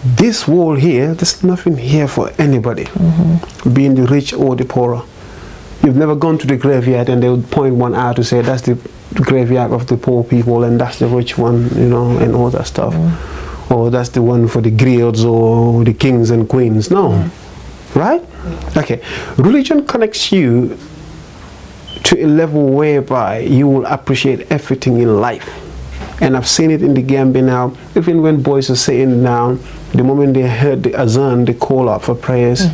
This world here, there's nothing here for anybody, being the rich or the poor. You've never gone to the graveyard and they would point one out to say that's the graveyard of the poor people and that's the rich one, you know, and all that stuff. Or that's the one for the griots or the kings and queens. No. Right? Okay. Religion connects you to a level whereby you will appreciate everything in life. And I've seen it in the Gambia now. Even when boys are sitting down, the moment they heard the azan, they call out for prayers,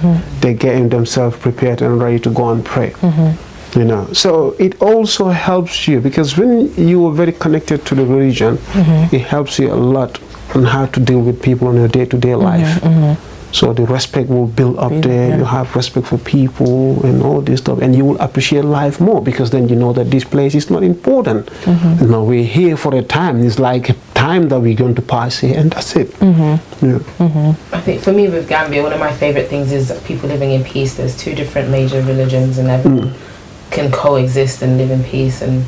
they're getting themselves prepared and ready to go and pray. You know, so it also helps you, because when you are very connected to the religion, it helps you a lot on how to deal with people in your day-to-day life. So the respect will build up there. You have respect for people and all this stuff, and you will appreciate life more, because then you know that this place is not important. You know, we're here for a time. It's like a time that we're going to pass here, and that's it. I think for me with Gambia, one of my favorite things is people living in peace. There's two different major religions, and everyone can coexist and live in peace, and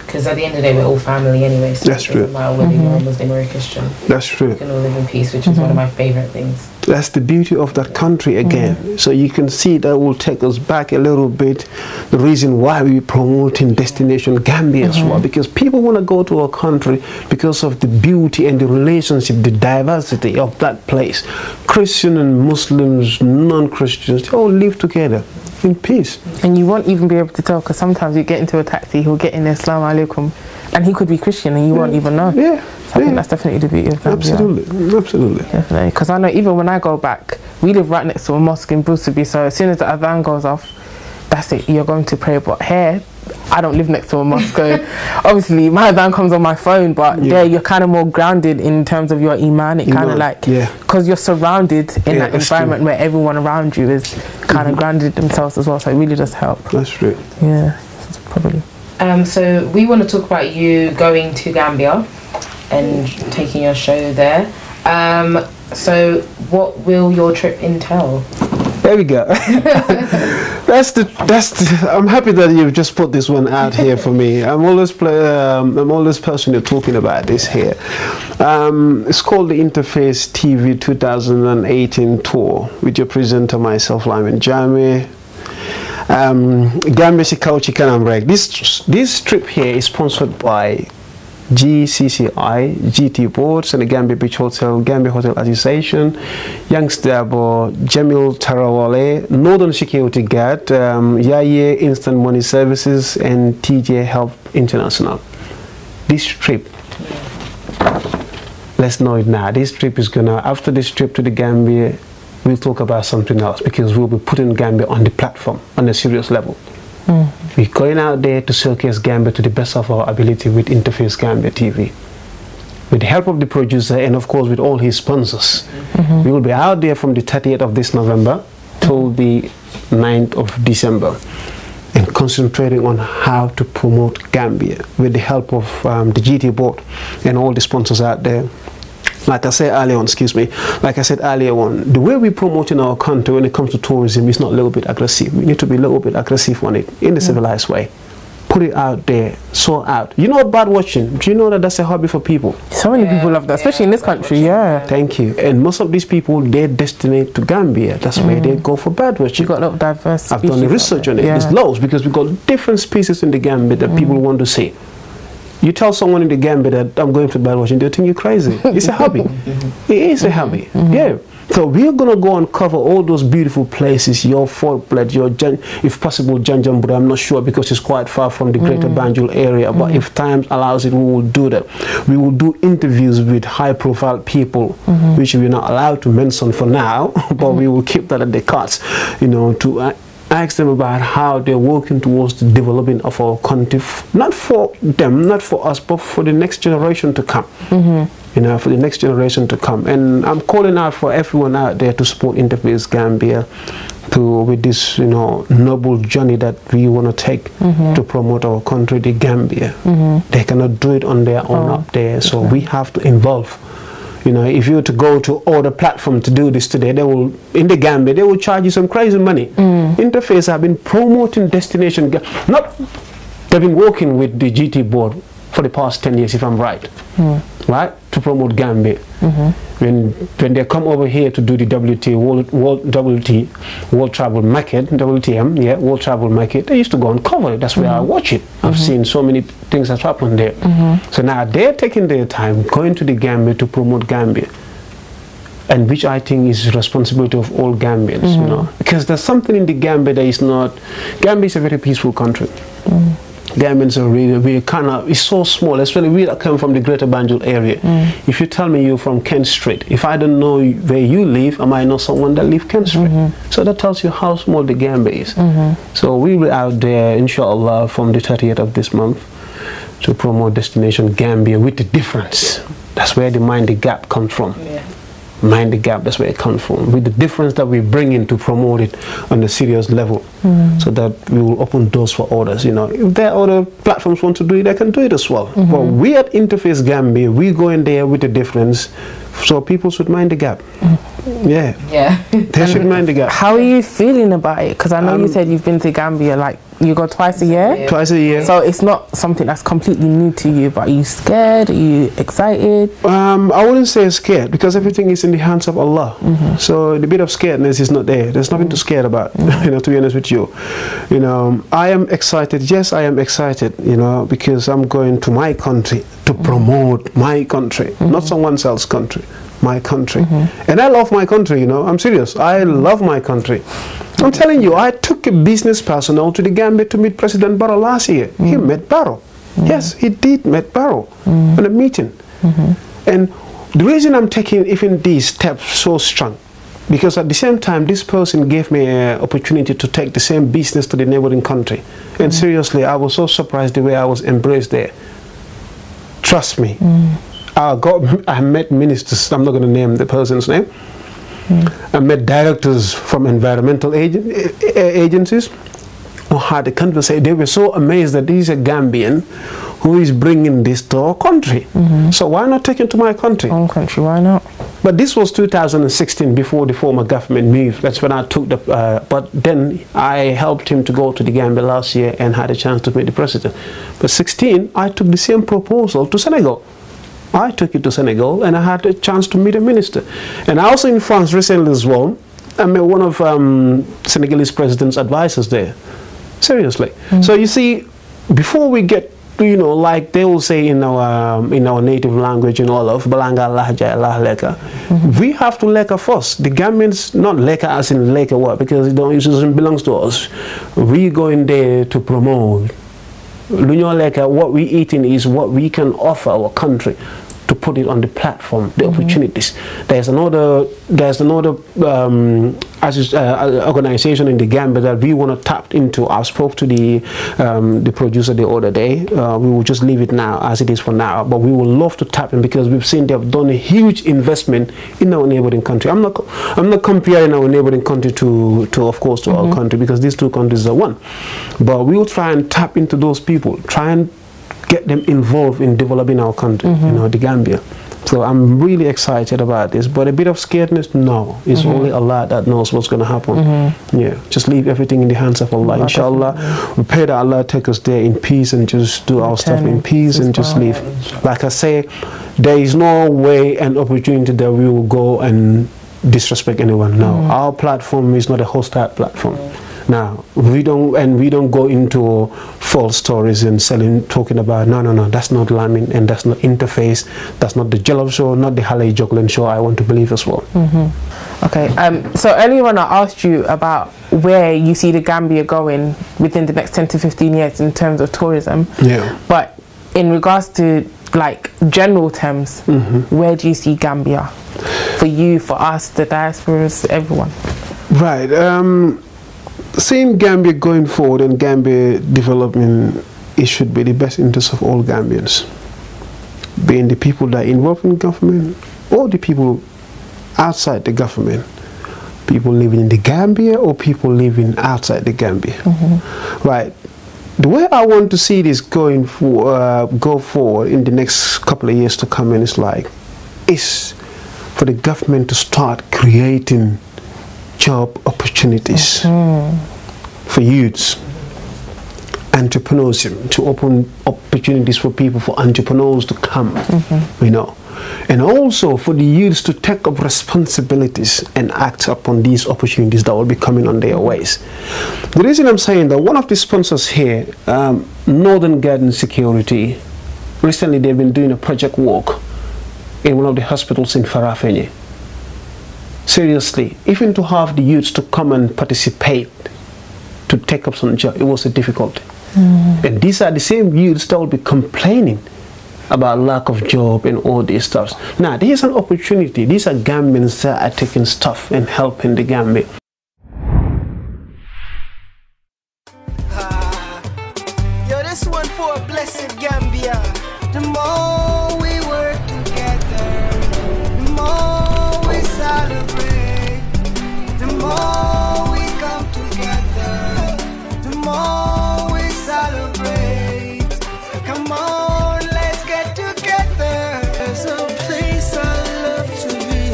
because at the end of the day we're all family anyway, so that's true. It doesn't matter whether you're a Muslim or a Christian. That's true. We can all live in peace, which is one of my favorite things. That's the beauty of that country again. So you can see that will take us back a little bit, the reason why we're promoting Destination Gambia as well, because people want to go to our country because of the beauty and the relationship, the diversity of that place. Christian and Muslims, non-Christians, they all live together in peace. And you won't even be able to tell, because sometimes you get into a taxi, he'll get in there, Assalamu alaikum, and he could be Christian and you won't even know. So I think that's definitely the beauty of Gambia. Absolutely. Definitely, because I know even when I go back, we live right next to a mosque in Bruceby, so as soon as the adhan goes off, that's it, you're going to pray. But here, I don't live next to a mosque. Obviously, my adhan comes on my phone, but there you're kind of more grounded in terms of your iman. It kind of like, because you're surrounded in that environment where everyone around you is kind of grounded themselves as well, so it really does help. That's true. Yeah, that's probably. So we want to talk about you going to Gambia and taking your show there. So what will your trip entail? There we go. that's the I'm happy that you've just put this one out here for me. I'm always passionate talking about this here. It's called the InterFac TV 2018 tour with your presenter, myself, Lamin Jammeh. Gambia Tour Kanam. This trip here is sponsored by GCCI, GT Board, Senegambia Beach Hotel, Gambia Hotel Association, Youngster Jamil Tarawale, Northern Security Guard, Yaye Instant Money Services, and TJ Help International. This trip, let's know it now, this trip is gonna, after this trip to the Gambia, we'll talk about something else, because we'll be putting Gambia on the platform on a serious level. We're going out there to showcase Gambia to the best of our ability with InterFac Gambia TV. With the help of the producer and of course with all his sponsors. We will be out there from the 30th of this November till the 9th of December and concentrating on how to promote Gambia with the help of the GT board and all the sponsors out there. Like I said earlier on, like I said earlier on, the way we promote in our country when it comes to tourism is not a little bit aggressive. We need to be a little bit aggressive on it in the civilized way. Put it out there, sort out. You know, bird watching, do you know that that's a hobby for people? So many people love that, especially in this country, Thank you. And most of these people, they destinate to Gambia. That's where they go for bird watching. You've got a lot of diverse I've done the research on it. There's loads, because we've got different species in the Gambia that people want to see. You tell someone in the Gambia that I'm going to bird watching, they'll think you're crazy. It's a hobby. It is a hobby. Yeah. So we're going to go and cover all those beautiful places, your Fort Bled, your, if possible, Janjanbureh. I'm not sure because it's quite far from the greater Banjul area. But if time allows it, we will do that. We will do interviews with high-profile people, which we're not allowed to mention for now, but we will keep that at the cards, you know, to ask them about how they're working towards the development of our country, not for them, not for us, but for the next generation to come. You know, for the next generation to come. And I'm calling out for everyone out there to support InterFac Gambia with this, you know, noble journey that we want to take to promote our country, the Gambia. They cannot do it on their own up there, so we have to involve. You know, if you were to go to other platform to do this today, they will, in the Gambia, they will charge you some crazy money. InterFac have been promoting destination, they've been working with the GT board for the past 10 years, if I'm right, right, to promote Gambia. When they come over here to do the World Travel Market, WTM, World Travel Market, they used to go and cover it. That's where I watch it. I've seen so many things that happen there. So now they're taking their time going to the Gambia to promote Gambia, and which I think is the responsibility of all Gambians, you know, because there's something in the Gambia that is not. Gambia is a very peaceful country. Gambians are really kind of, it's so small, especially we that come from the greater Banjul area. If you tell me you're from Kent Street, if I don't know where you live, I might know someone that lives Kent Street. So that tells you how small the Gambia is. So we will out there, inshallah, from the 30th of this month to promote Destination Gambia with the difference. That's where the Mind the Gap comes from. Mind the Gap, that's where it comes from, with the difference that we bring in to promote it on a serious level, so that we will open doors for others. You know, if there are other platforms want to do it, they can do it as well. But we at InterFac Gambia, we go in there with the difference, so people should mind the gap. They should mind the gap. How are you feeling about it? Because I know you said you've been to Gambia, like you go twice a year? Twice a year. So it's not something that's completely new to you, but are you scared? Are you excited? I wouldn't say scared, because everything is in the hands of Allah. So the bit of scaredness is not there. There's nothing to scared about, you know, to be honest with you. You know, I am excited. Yes, I am excited, you know, because I'm going to my country to promote my country, not someone else's country. My country. And I love my country, you know, I'm serious. I love my country. I'm telling you, I took a business personnel to the Gambia to meet President Barrow last year. He met Barrow. Yes, he did meet Barrow on a meeting. And the reason I'm taking even these steps so strong, because at the same time, this person gave me an opportunity to take the same business to the neighboring country. And seriously, I was so surprised the way I was embraced there. Trust me. I met ministers, I'm not going to name the person's name. I met directors from environmental agencies who had a conversation. They were so amazed that this is a Gambian who is bringing this to our country. So why not take it to my country? Own country, why not? But this was 2016, before the former government moved. That's when I took the, but then I helped him to go to the Gambia last year and had a chance to meet the president. But 16, I took the same proposal to Senegal. I took it to Senegal and I had a chance to meet a minister. And I also in France recently as well, I met one of Senegalese president's advisors there. Seriously. So you see, before we get you know, like they will say in our native language in all of Balanga Lahja Allah Leka. We have to Leka first. The Gambians, not Leka as in Leka what, because it doesn't belong to us. We go in there to promote. Lunyo Leka, what we eating is what we can offer our country, to put it on the platform, the opportunities. There's another organization in the Gambia that we want to tap into. I spoke to the producer the other day. We will just leave it now as it is for now, but we would love to tap in because we've seen they've done a huge investment in our neighboring country. I'm not comparing our neighboring country to of course to our country, because these two countries are one. But we will try and tap into those people, try and get them involved in developing our country, you know, the Gambia. So I'm really excited about this, but a bit of scaredness, no. It's only Allah that knows what's going to happen. Yeah, just leave everything in the hands of Allah. Inshallah, we pray that Allah take us there in peace and just do our stuff in peace and just leave. Like I say, there is no way and opportunity that we will go and disrespect anyone. No, our platform is not a hostile platform. Now, we don't go into false stories and talking about, no, that's not Lamin and that's not Interface, that's not the Jollof Show, not the Xale Yi Juk Len show, I want to believe as well. Okay, so earlier on I asked you about where you see the Gambia going within the next 10 to 15 years in terms of tourism. Yeah. But in regards to like general terms, where do you see Gambia? For you, for us, the diasporas, everyone. Right. Seeing Gambia going forward and Gambia development, it should be the best interest of all Gambians, being the people that are involved in government or the people outside the government, people living in the Gambia or people living outside the Gambia. Right. The way I want to see this go forward in the next couple of years to come in is for the government to start creating job opportunities for youths, entrepreneurship, to open opportunities for people, for entrepreneurs to come, you know, and also for the youths to take up responsibilities and act upon these opportunities that will be coming on their ways. The reason I'm saying that, one of the sponsors here, Northern Garden Security, recently they've been doing a project work in one of the hospitals in Farafenni. Seriously, even to have the youths to come and participate, to take up some job, it was a difficulty. And these are the same youths that will be complaining about lack of job and all these stuff. Now, there's an opportunity. These are Gambians that are taking stuff and helping the Gambia. Yo, this one for a blessed Gambia. The more we work together, the more we celebrate, the more we come together, the more we celebrate. Come on, let's get together. There's a place I love to be,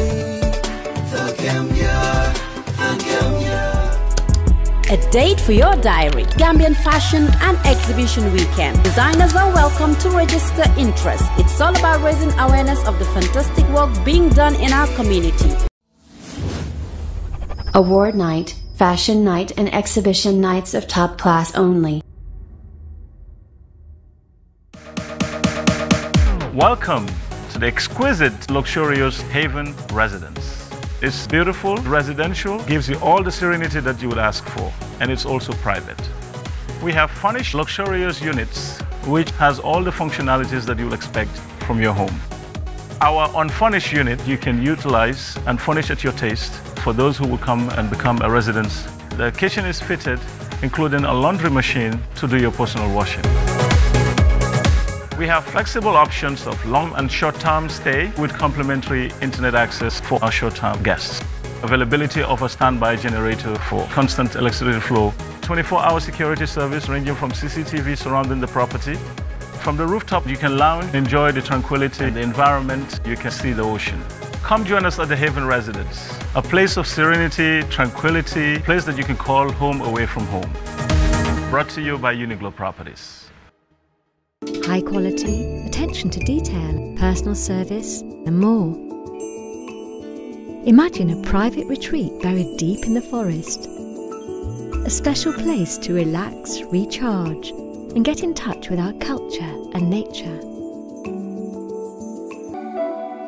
the Gambia, the Gambia. A date for your diary. Gambian Fashion and Exhibition Weekend. Designers are welcome to register interest. It's all about raising awareness of the fantastic work being done in our community. Award night, fashion night and exhibition nights of top class only. Welcome to the exquisite, luxurious Haven residence. It's beautiful, residential, gives you all the serenity that you would ask for, and it's also private. We have furnished luxurious units, which has all the functionalities that you'll expect from your home. Our unfurnished unit you can utilize and furnish at your taste for those who will come and become a resident. The kitchen is fitted, including a laundry machine to do your personal washing. We have flexible options of long and short-term stay with complimentary internet access for our short-term guests. Availability of a standby generator for constant electricity flow. 24-hour security service ranging from CCTV surrounding the property. From the rooftop, you can lounge, enjoy the tranquility and the environment. You can see the ocean. Come join us at the Haven Residence, a place of serenity, tranquility, a place that you can call home away from home. Brought to you by Uniglow Properties. High quality, attention to detail, personal service, and more. Imagine a private retreat buried deep in the forest. A special place to relax, recharge, and get in touch with our culture and nature.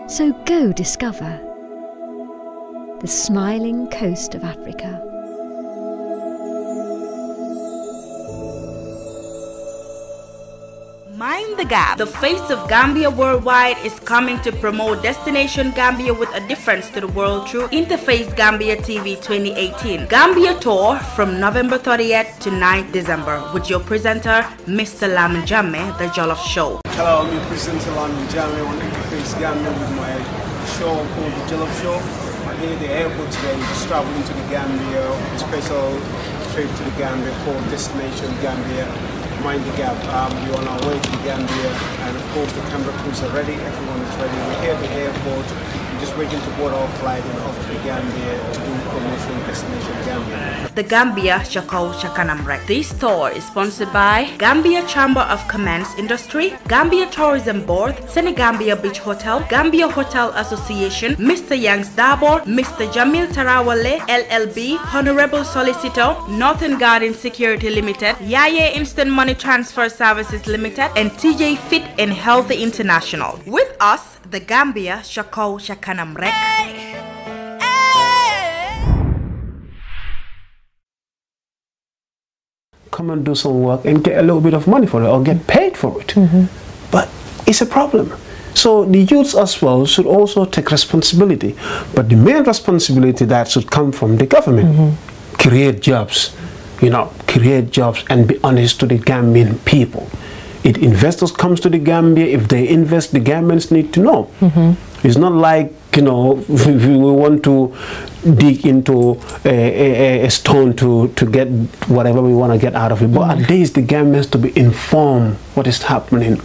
So go discover the smiling coast of Africa. Mind the Gap. The face of Gambia worldwide is coming to promote Destination Gambia with a difference to the world through InterFac Gambia TV 2018 Gambia Tour from November 30th to 9th December with your presenter, Mr Lamin Jammeh, the Jollof Show. Hello, I'm your presenter Lamin Jammeh on InterFac Gambia with my show called the Jollof Show. I'm here at the airport today, just traveling to the Gambia, a special trip to the Gambia called Destination Gambia. Mind the Gap. We're on our way to the Gambia, and of course the camera crews are ready, everyone is ready. We're here at the airport, we're just waiting to board our flight and off to the Gambia to do promotion Destination Gambia. The Gambia Kanam. This tour is sponsored by Gambia Chamber of Commerce Industry, Gambia Tourism Board, Senegambia Beach Hotel, Gambia Hotel Association, Mr Young's Dabor, Mr Jamil Tarawale, LLB, Honorable Solicitor, Northern Garden Security Limited, Yaye Instant Money Transfer Services Limited, and TJ Fit and Healthy International. With us, the Gambia Kanam. Come and do some work and get a little bit of money for it or get paid for it. But it's a problem. So the youths as well should also take responsibility. But the main responsibility that should come from the government. Create jobs, create jobs and be honest to the Gambian people. If investors comes to the Gambia, if they invest, the Gambians need to know. It's not like, we want to dig into a stone to get whatever we want to get out of it. But at least the Gambians to be informed what is happening.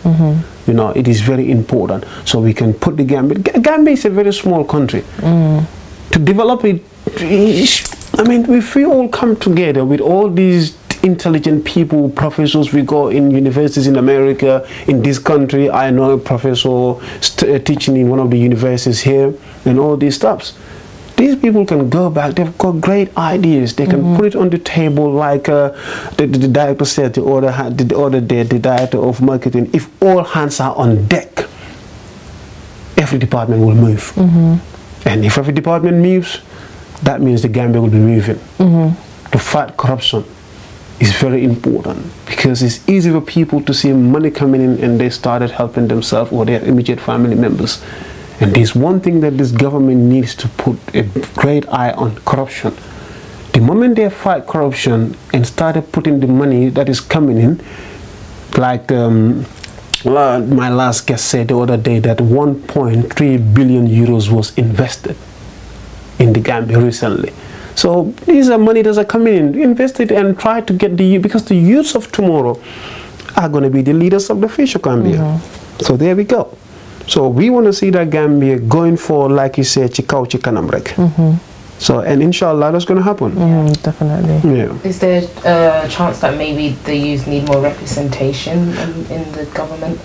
It is very important. So we can put the Gambia. Gambia is a very small country. To develop it, if we all come together with all these intelligent people, professors, we go in universities in America, in this country, I know a professor teaching in one of the universities here, and all these stuffs. These people can go back, they've got great ideas, they can put it on the table like the director said the other day, the director of marketing, if all hands are on deck, every department will move. And if every department moves, that means the Gambia will be moving. To fight corruption is very important because it's easy for people to see money coming in and they started helping themselves or their immediate family members. And there's one thing that this government needs to put a great eye on: corruption. The moment they fight corruption and started putting the money that is coming in, like my last guest said the other day that 1.3 billion euros was invested in the Gambia recently. So these are money that are coming in. Invest it and try to get the youth, because the youths of tomorrow are going to be the leaders of the future Gambia. So there we go. So we want to see that Gambia going for, like you said, Kanam. So, and inshallah that's going to happen. Definitely. Yeah. Is there a chance that maybe the youth need more representation in the government?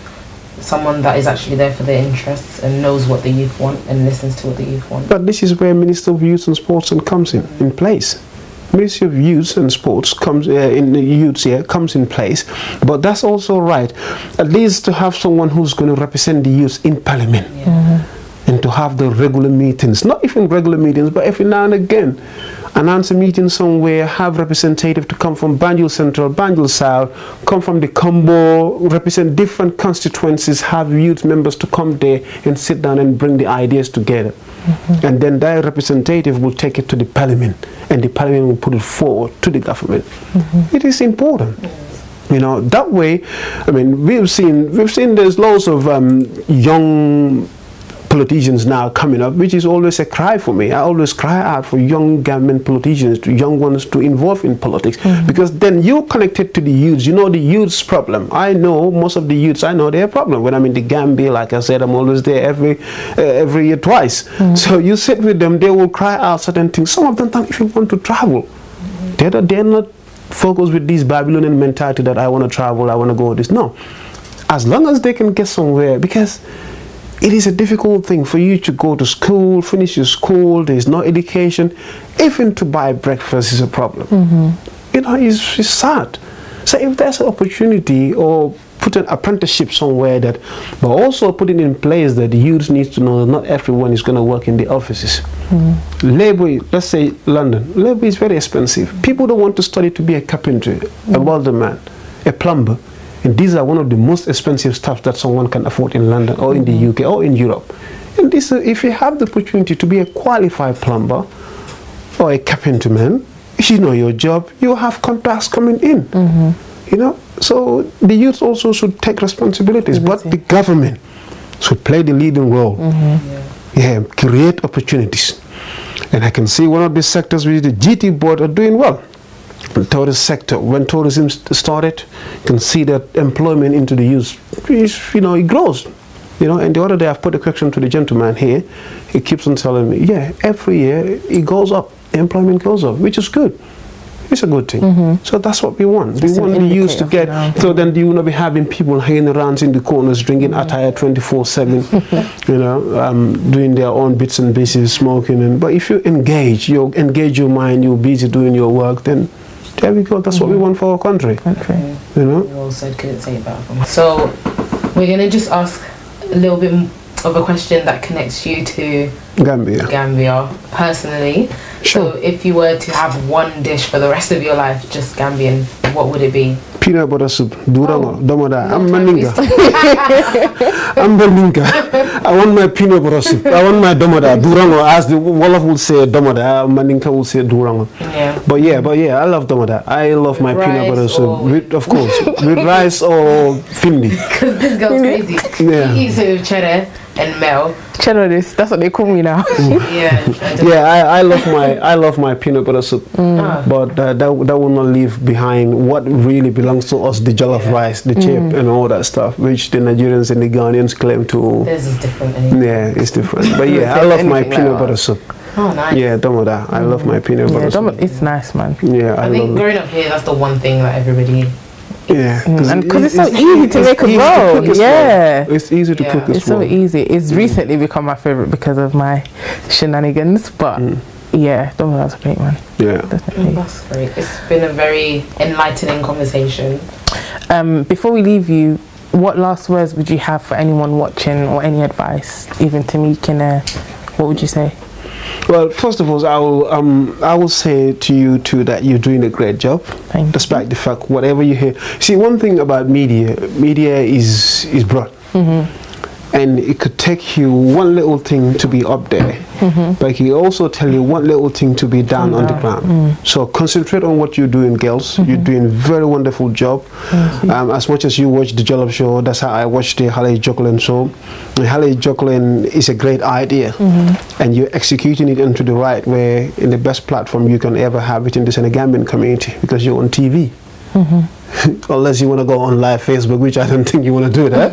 Someone that is actually there for their interests and knows what the youth want and listens to what the youth want. But this is where Minister of Youth and Sports comes in place. Ministry of Youth and Sports comes in the youths here comes in place. But that's also right. At least to have someone who's going to represent the youth in Parliament. And to have the regular meetings, not even regular meetings, but every now and again, announce a meeting somewhere, have representative to come from Banjul Central, Banjul South, come from the Combo, represent different constituencies, have youth members to come there and sit down and bring the ideas together. And then that representative will take it to the Parliament, and the Parliament will put it forward to the government. It is important. That way, we've seen there's lots of young politicians now coming up, which is always a cry for me. I always cry out for young government politicians, to young ones to involve in politics, because then you're connected to the youths. You know the youths' problem. I know most of the youths. I know their problem. When I'm in the Gambia, like I said, I'm always there every year twice. So you sit with them, they will cry out certain things. Some of them don't even want to travel. They're not focused with this Babylonian mentality that I want to travel, I want to go this. No, as long as they can get somewhere, because it is a difficult thing for you to go to school, finish your school, there's no education. Even to buy breakfast is a problem. It's sad. So if there's an opportunity, or put an apprenticeship somewhere, that, but also put it in place that the youth needs to know that not everyone is going to work in the offices. Labor, let's say London, labor is very expensive. People don't want to study to be a carpenter, a welderman, a plumber. And these are one of the most expensive stuff that someone can afford in London or in the UK or in Europe. And this, if you have the opportunity to be a qualified plumber or a carpenter man, you know your job, you have contracts coming in. You know, so the youth also should take responsibilities, but the government should play the leading role. Create opportunities. And I can see one of the sectors with the GT board are doing well. The tourist sector, when tourism started, you can see that employment into the youth, you know, it grows. You know, and the other day I've put a question to the gentleman here. He keeps on telling me, yeah, every year it goes up, employment goes up, which is good. It's a good thing. So that's what we want. We want the youth to get, so then you will not be having people hanging around in the corners drinking attire 24/7, you know, doing their own bits and pieces, smoking. But if you engage your mind, you're busy doing your work, then there we go. That's what we want for our country. You know? You all said couldn't say it better. So we're going to just ask a little bit of a question that connects you to Gambia personally. So if you were to have one dish for the rest of your life, just Gambian, what would it be? Peanut butter soup. Durango, domoda. I'm Maninga. I'm Maninga. I want my peanut butter soup. I want my domoda. Durango, as the Wolof will say domoda, Maninga will say Durango. But yeah, I love domoda. I love my peanut butter soup. With, of course, with rice or findi. Because this girl's crazy. He eats it with cheddar and mel. Cheddar, that's what they call me now. I love my peanut butter soup. But that will not leave behind what really belongs to us, the jollof rice, the chip and all that stuff, which the Nigerians and the Ghanaians claim to. This is different anyway. Yeah, it's different. But yeah, I love my peanut butter soup. Oh, nice. Yeah, domoda. I love my peanut butter soup. It's nice, man. Yeah, I think growing up here, that's the one thing that everybody... because it's so easy to make as well. It's easy to cook as well. It's so easy. It's recently become my favorite because of my shenanigans, but yeah, that's a great one. Yeah, definitely. That's great. It's been a very enlightening conversation. Before we leave you, what last words would you have for anyone watching, or any advice, even to me, Kinneh? What would you say? Well, first of all, I will say to you too that you're doing a great job. Despite the fact, whatever you hear. See, one thing about media is broad. And it could take you one little thing to be up there, but it can also tell you one little thing to be down on the ground. So concentrate on what you're doing, girls. You're doing a very wonderful job. As much as you watch the Jollof Show, that's how I watched the Xale Yi Juk Len show. And Xale Yi Juk Len is a great idea, and you're executing it into the right way, in the best platform you can ever have within the Senegambian community, because you're on TV. Unless you want to go on live Facebook, which I don't think you want to do that.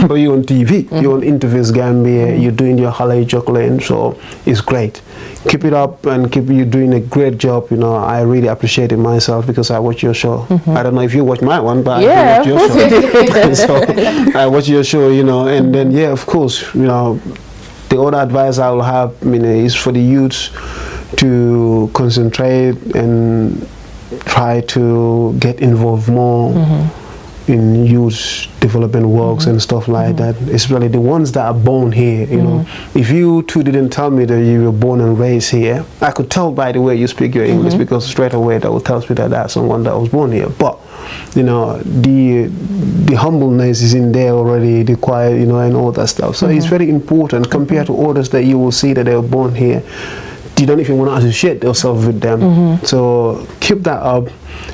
But you're on TV, you're on InterFac Gambia, you're doing your Xale Yi Juk Len, so it's great. Keep it up, and keep you doing a great job. You know, I really appreciate it myself, because I watch your show. I don't know if you watch my one, but I watch your show. So I watch your show, you know, and then yeah, of course, you know, the other advice I will have, is for the youths to concentrate and try to get involved more in youth development works and stuff like that, especially the ones that are born here. You know, if you two didn't tell me that you were born and raised here, I could tell by the way you speak your English, because straight away that would tell me that that's someone that was born here. But you know, the humbleness is in there already, the quiet, you know, and all that stuff. So it's very important compared to others that you will see that they were born here. You don't even want to associate yourself with them. So keep that up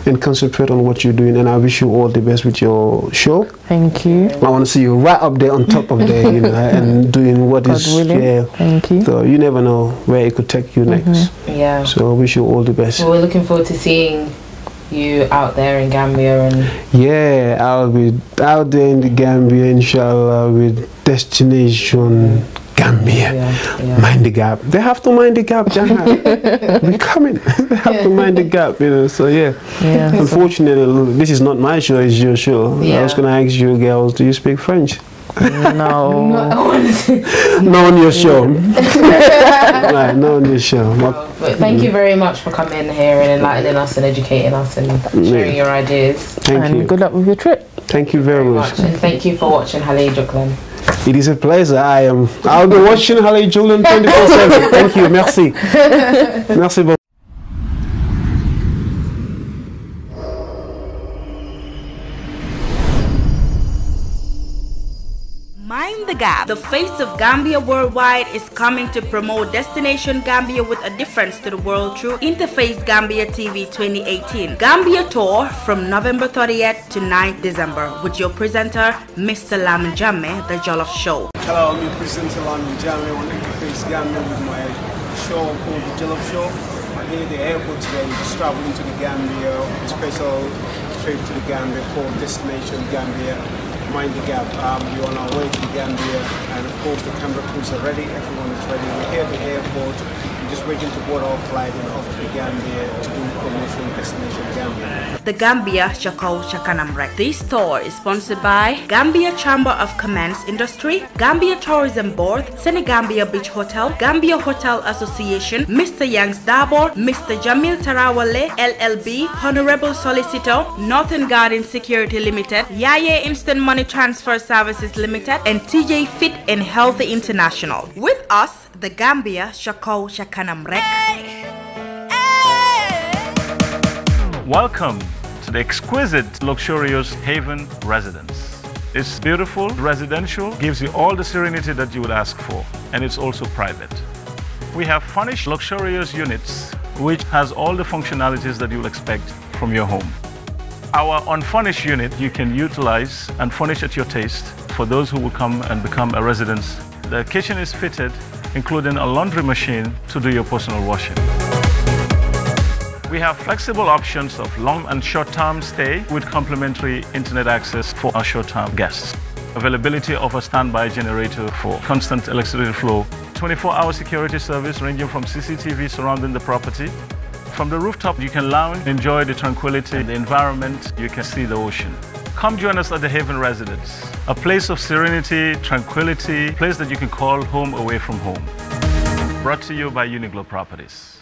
and concentrate on what you're doing, and I wish you all the best with your show. Thank you. I want to see you right up there on top of there, you know, and doing what God is willing. Thank you. So you never know where it could take you next. Yeah. So I wish you all the best. Well, we're looking forward to seeing you out there in Gambia, and yeah, I'll be out there in the Gambia, inshallah, with destination Gambia. Mind the gap. They have to mind the gap, Jahan. We're coming. They have to mind the gap, you know. So yeah. Unfortunately, this is not my show, it's your show. I was gonna ask you girls, do you speak French? No. No on your show. Right, no on your show. But thank you very much for coming here and enlightening us and educating us and sharing your ideas. Thank you. Good luck with your trip. Thank you very much. And thank you for watching Xale Yi, juk len. It is a pleasure. I'll be watching Xale Yi, juk len 24/7. Thank you. Merci. Merci beaucoup. Mind the Gap. The face of Gambia worldwide is coming to promote Destination Gambia with a difference to the world through InterFac Gambia TV 2018 Gambia Tour from November 30th to 9th December with your presenter Mr Lamin Jammeh, the Jollof Show. Hello, I'm your presenter Lamin Jammeh on InterFac Gambia with my show called the Jollof Show. I'm here at the airport today, just traveling to the Gambia, a special trip to the Gambia called Destination Gambia. Mind the Gap. We're on our way to the Gambia, and of course the camera crews are ready, everyone is ready. We're here at the airport, we're just waiting to board our flight and off to the Gambia to do promotion Destination Gambia. The Gambia Kanam. This tour is sponsored by Gambia Chamber of Commerce Industry, Gambia Tourism Board, Senegambia Beach Hotel, Gambia Hotel Association, Mr Young's Dabor, Mr Jamil Tarawale, LLB, Honorable Solicitor, Northern Garden Security Limited, Yaye Instant Money Transfer Services Limited, and TJ Fit and Healthy International. With us, the Gambia Kanam. Welcome to the exquisite, luxurious Haven residence. It's beautiful, residential, gives you all the serenity that you would ask for, and it's also private. We have furnished luxurious units, which has all the functionalities that you would expect from your home. Our unfurnished unit you can utilize and furnish at your taste for those who will come and become a resident. The kitchen is fitted, including a laundry machine to do your personal washing. We have flexible options of long and short-term stay with complimentary internet access for our short-term guests. Availability of a standby generator for constant electricity flow. 24-hour security service ranging from CCTV surrounding the property. From the rooftop, you can lounge, enjoy the tranquility, the environment, you can see the ocean. Come join us at the Haven Residence, a place of serenity, tranquility, a place that you can call home away from home. Brought to you by Uniglo Properties.